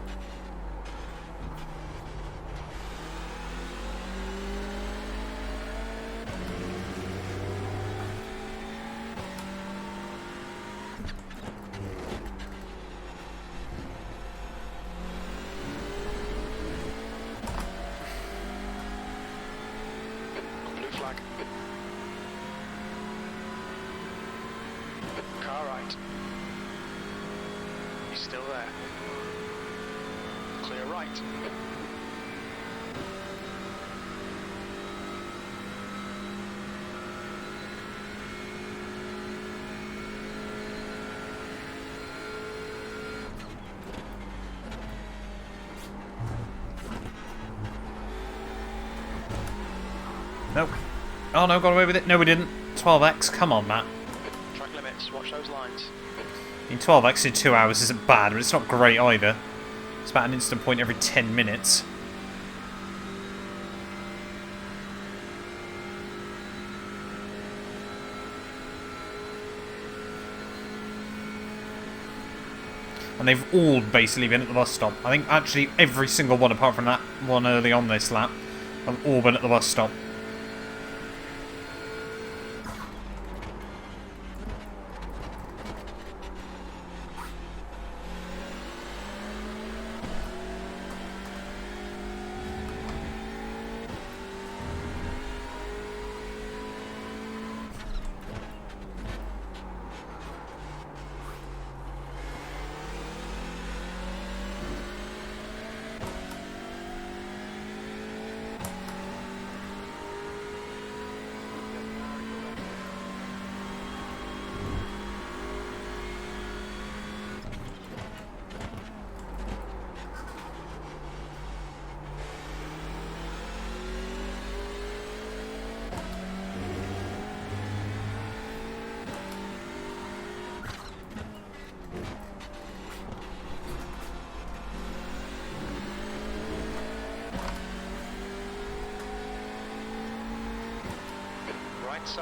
Flag. Car right. He's still there. Clear right. Nope. Oh no, got away with it. No, we didn't. 12x. Come on, Matt. Track limits, watch those lines. I mean, 12x in 2 hours isn't bad, but it's not great either. It's about an instant point every 10 minutes. And they've all basically been at the bus stop. I think actually every single one, apart from that one early on this lap, have all been at the bus stop.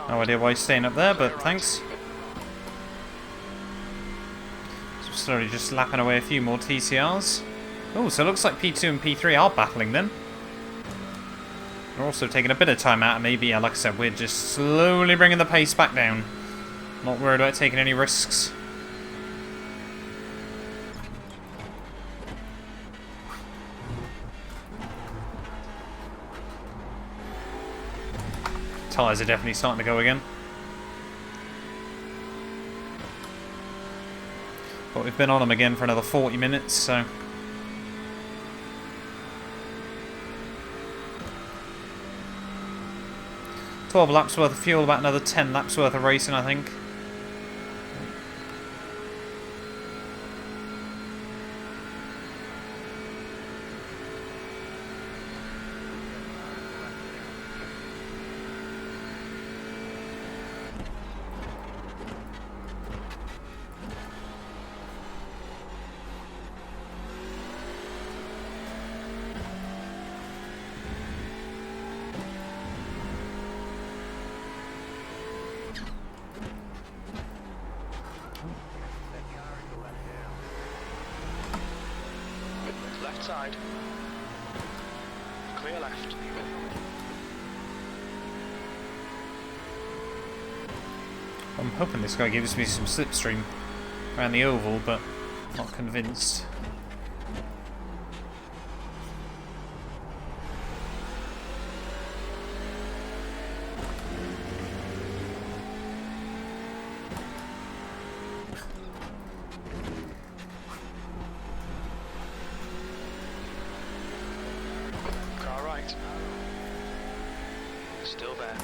No idea why he's staying up there, but thanks. So we're slowly just lapping away a few more TCRs. Oh, so it looks like P2 and P3 are battling then. We're also taking a bit of time out, and maybe, yeah, like I said, we're just slowly bringing the pace back down. Not worried about taking any risks. Tyres are definitely starting to go again. But we've been on them again for another 40 minutes, so... $12 laps worth of fuel, about another 10 laps worth of racing, I think. Left side. Clear left. I'm hoping this guy gives me some slipstream around the oval, but not convinced. Car right. Still there.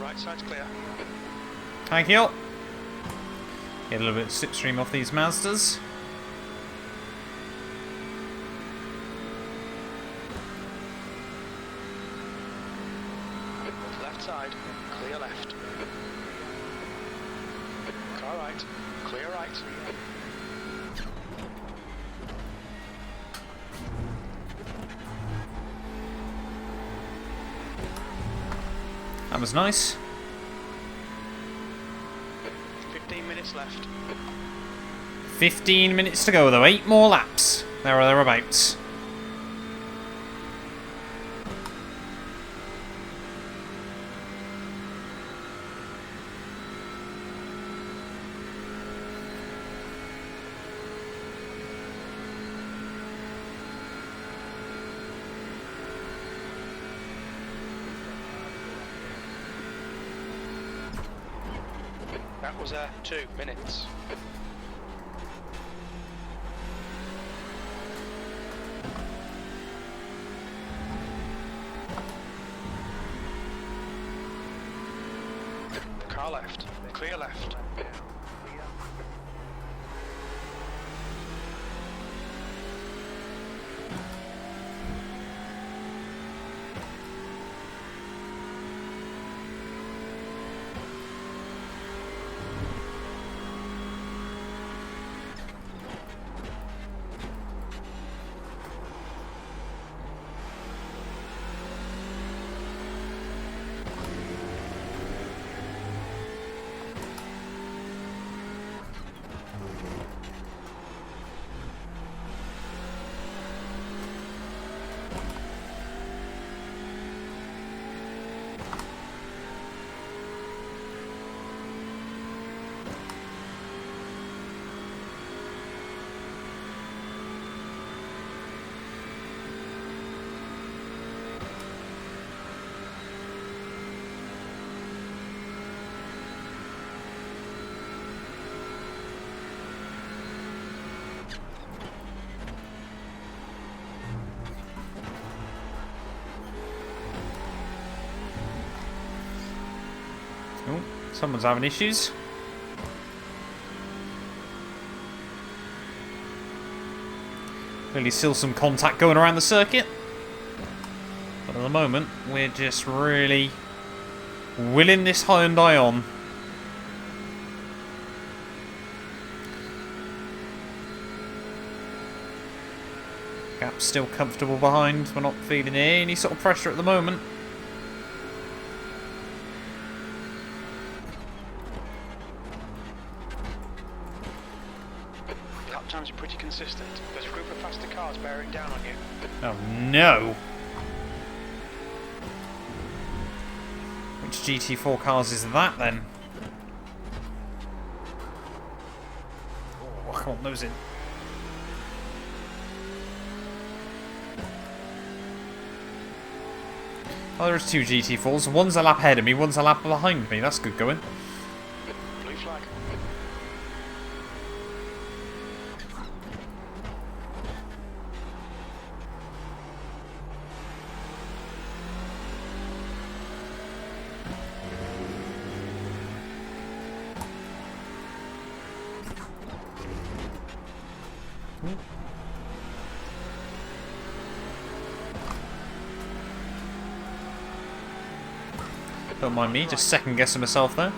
Right side's clear. Thank you. Get a little bit of slipstream off these Mazdas. Left side, clear left. Car right, clear right. That was nice. 15 minutes left. 15 minutes to go though, 8 more laps. There or thereabouts. That was 2 minutes. Car left, clear left. Oh, someone's having issues. Clearly still some contact going around the circuit. But at the moment, we're just really willing this Hyundai on. Gap's still comfortable behind. We're not feeling any sort of pressure at the moment. Lap times are pretty consistent. There's a group of faster cars bearing down on you. Oh no! Which GT4 cars is that then? Oh, I can't nose in. Oh, there's two GT4s. One's a lap ahead of me, one's a lap behind me. That's good going. Blue flag. Don't mind me, just second guessing myself there.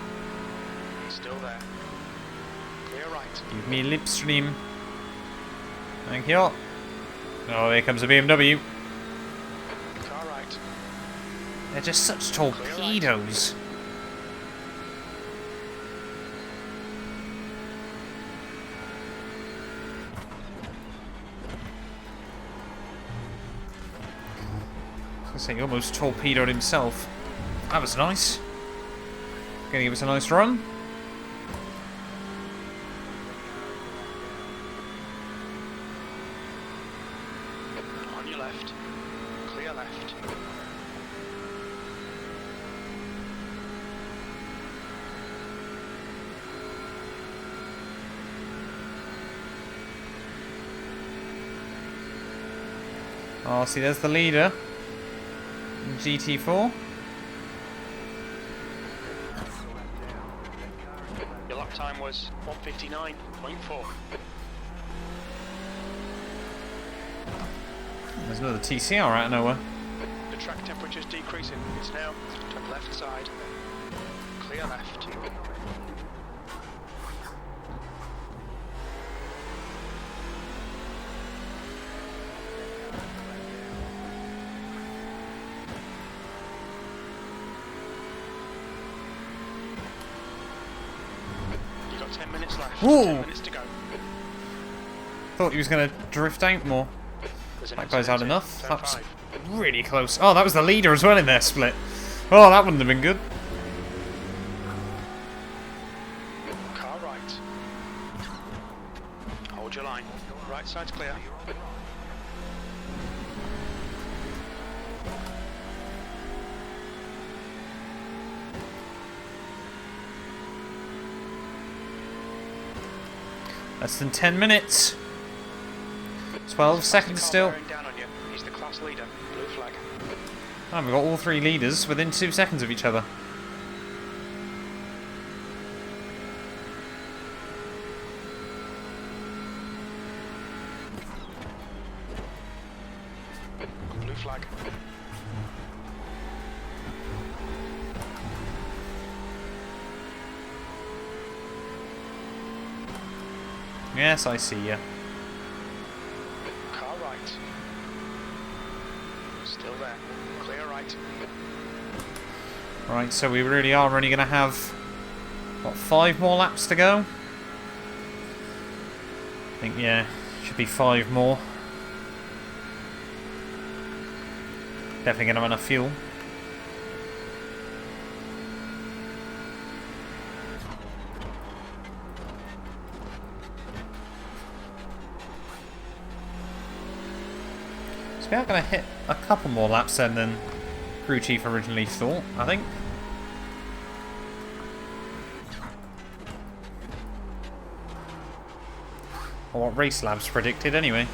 Still there. Clear right. Give me lip stream. Thank you. Oh, here comes a BMW. Car right. They're just such torpedoes. I was gonna say, he almost torpedoed himself. That was nice. Gonna give us a nice run. On your left. Clear left. Oh, see, there's the leader. In GT4. Your lap time was 1:59.4. There's another TCR out of nowhere. The track temperature's decreasing. It's now to the left side. Clear left. You've got 10 minutes left. Ooh. 10 minutes to go. Thought he was going to drift out more. There's an That guy's had exit. enough. Turn That was 5. really close. Oh, that was the leader as well in their split. Oh, that wouldn't have been good. Car right. Hold your line. Right side's clear. Less than 10 minutes. 12 seconds Car still. bearing down on you. He's the class leader. Blue flag. And we've got all three leaders within 2 seconds of each other. Blue flag. Yes, I see you. Car right. Still there. Clear right. Right, so we really are only going to have, what, 5 more laps to go? I think, yeah, should be 5 more. Definitely going to have enough fuel. So we are going to hit a couple more laps then than crew chief originally thought, I think. Or what Race Labs predicted anyway.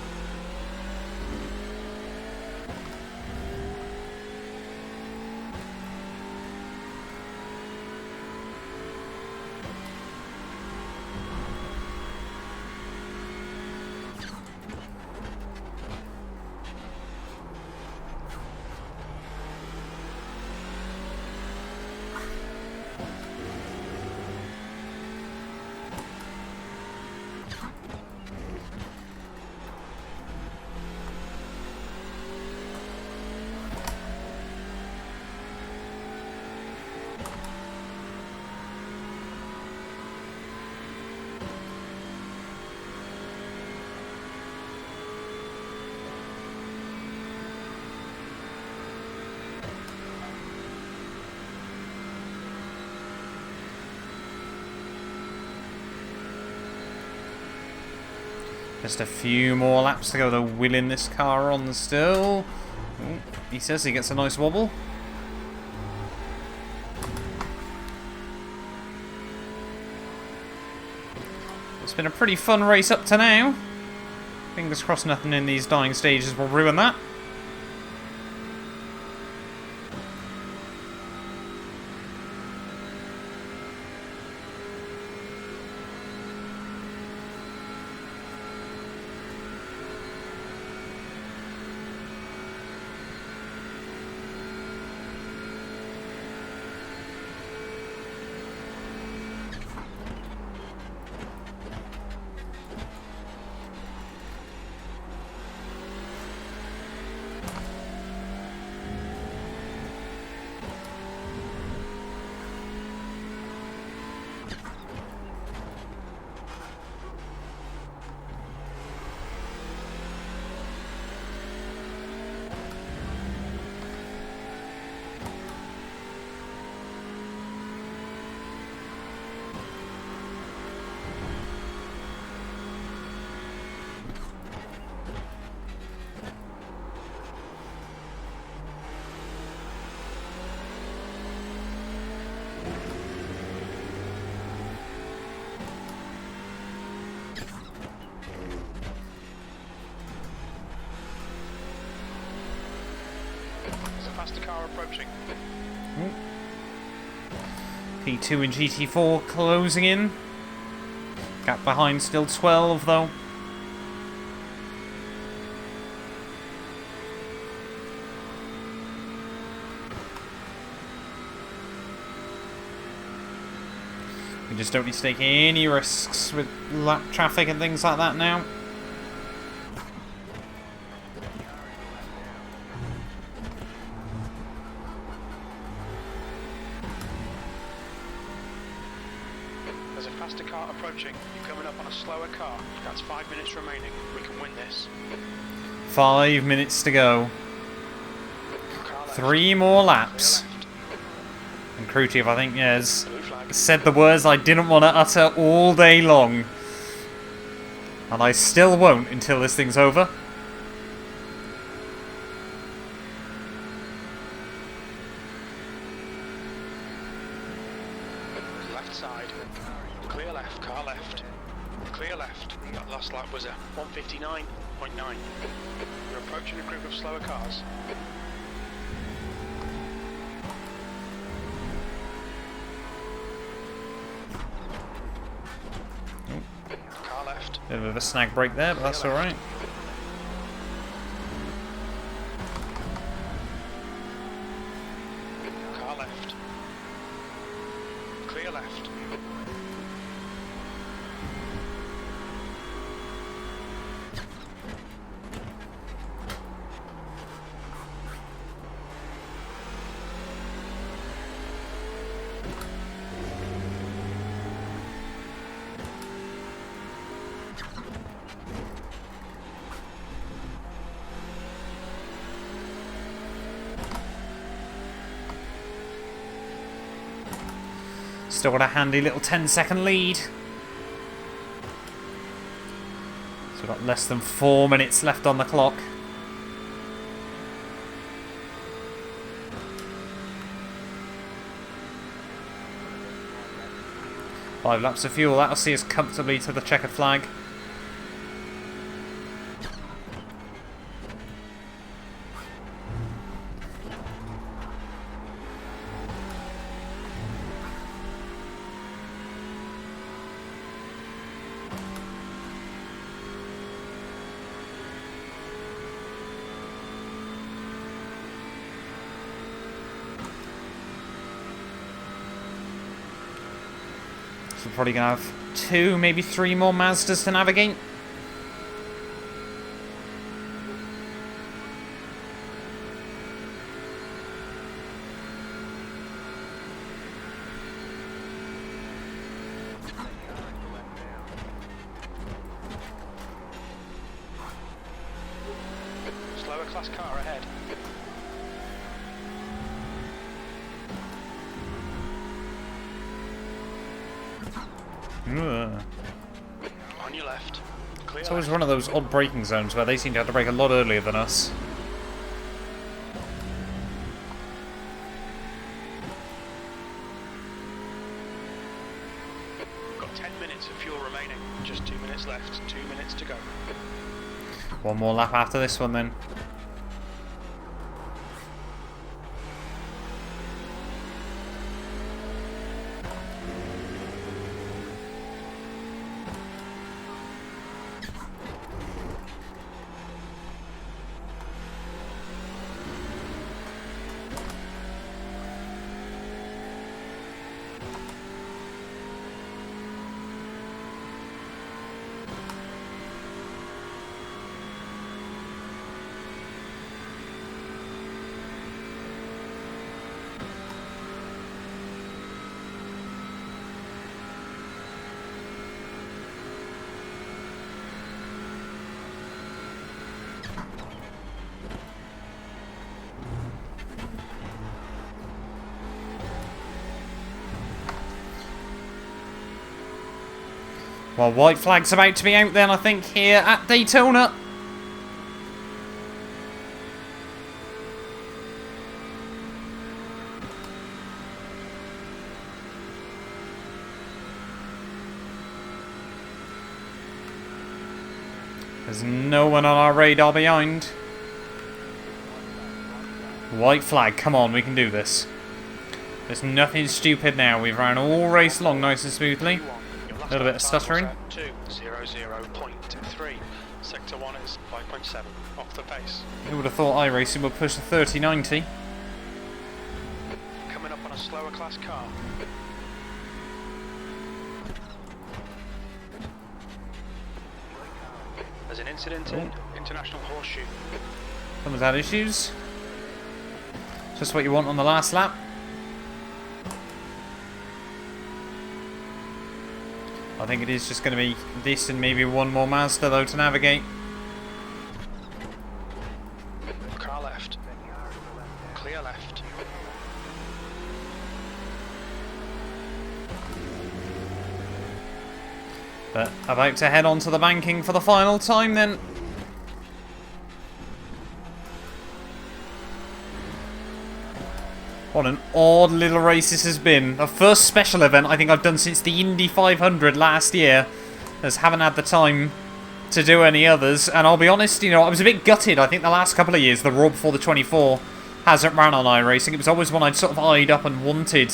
Just a few more laps to go. They're wheeling this car on still. Ooh, he says he gets a nice wobble. It's been a pretty fun race up to now. Fingers crossed nothing in these dying stages will ruin that. Faster car approaching. P2 and GT4 closing in. Gap behind still 12 though. We just don't need to take any risks with lap traffic and things like that now. There's a faster car approaching. You're coming up on a slower car. That's 5 minutes remaining. We can win this. 5 minutes to go. 3 more laps. And crew chief, I think, has said the words I didn't want to utter all day long. And I still won't until this thing's over. Left side. Clear left, car left. Clear left. That last lap was a 159.9. You're approaching a group of slower cars. Car left. Bit of a snag break there, but that's alright. Car left. Clear left. Still got a handy little 10-second lead. So we've got less than 4 minutes left on the clock. 5 laps of fuel, that'll see us comfortably to the checkered flag. So we're probably going to have 2, maybe 3 more Mazdas to navigate. Slower class car ahead. Ugh. On your left. It's always one of those odd braking zones where they seem to have to brake a lot earlier than us. Got 10 minutes of fuel remaining. Just 2 minutes left. 2 minutes to go. One more lap after this one then. Well, white flag's about to be out then, I think, here at Daytona. There's no one on our radar behind. White flag, come on, we can do this. There's nothing stupid now. We've ran all race long nice and smoothly. A little bit of stuttering. 2:00.3. Sector 1 is 5.7 off the pace. Who would have thought iRacing would push the 3090? Coming up on a slower class car. There's an incident in International Horseshoe. Someone's had issues. Just what you want on the last lap. I think it is just going to be this and maybe one more Mazda though to navigate. Car left. Clear left. But about to head on to the banking for the final time then. What an odd little race this has been. The first special event I think I've done since the Indy 500 last year. As haven't had the time to do any others. And I'll be honest, you know, I was a bit gutted. I think the last couple of years, the Raw before the 24 hasn't ran on iRacing. It was always one I'd sort of eyed up and wanted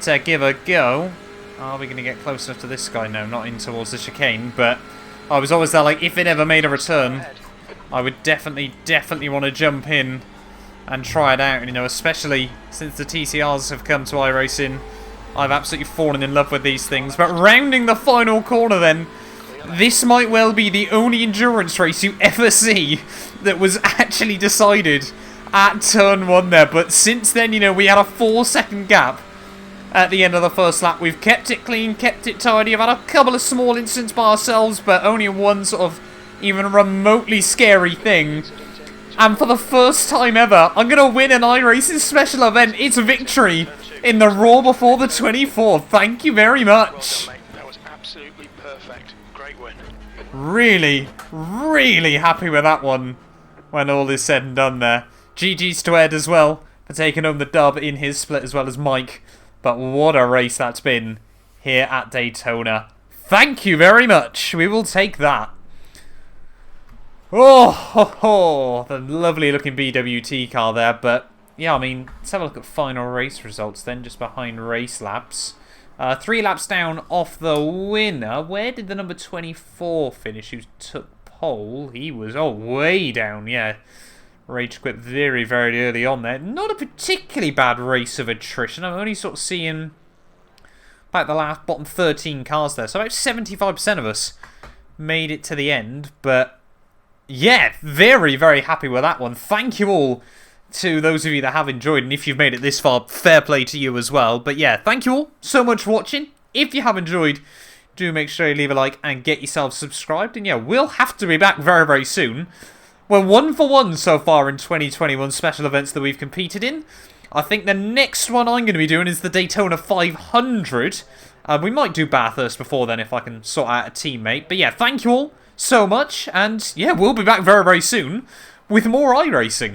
to give a go. Are we going to get close enough to this guy? No, not in towards the chicane. But I was always there, like, if it ever made a return, I would definitely want to jump in and try it out. And, you know, especially since the TCRs have come to iRacing, I've absolutely fallen in love with these things. But rounding the final corner then, this might well be the only endurance race you ever see that was actually decided at turn 1 there. But since then, you know, we had a 4-second gap at the end of the first lap. We've kept it clean, kept it tidy. I've had a couple of small incidents by ourselves, but only one sort of even remotely scary thing. And for the first time ever, I'm going to win an iRacing special event. It's a victory in the Raw before the 24. Thank you very much. Well done, mate. That was absolutely perfect. Great win. Really happy with that one when all is said and done there. GG's to Ed as well for taking home the dub in his split as well as Mike. But what a race that's been here at Daytona. Thank you very much. We will take that. Oh, the lovely looking BWT car there. But yeah, I mean, let's have a look at final race results then, just behind race laps. 3 laps down off the winner. Where did the number 24 finish who took pole? He was, way down, yeah. Rage quit very early on there. Not a particularly bad race of attrition. I'm only sort of seeing about the last bottom 13 cars there. So about 75% of us made it to the end. But yeah, very happy with that one. Thank you all to those of you that have enjoyed. And if you've made it this far, fair play to you as well. But yeah, thank you all so much for watching. If you have enjoyed, do make sure you leave a like and get yourself subscribed. And yeah, we'll have to be back very soon. We're 1 for 1 so far in 2021 special events that we've competed in. I think the next one I'm going to be doing is the Daytona 500. We might do Bathurst before then if I can sort out a teammate. But yeah, thank you all so much, and yeah, we'll be back very, very soon with more iRacing.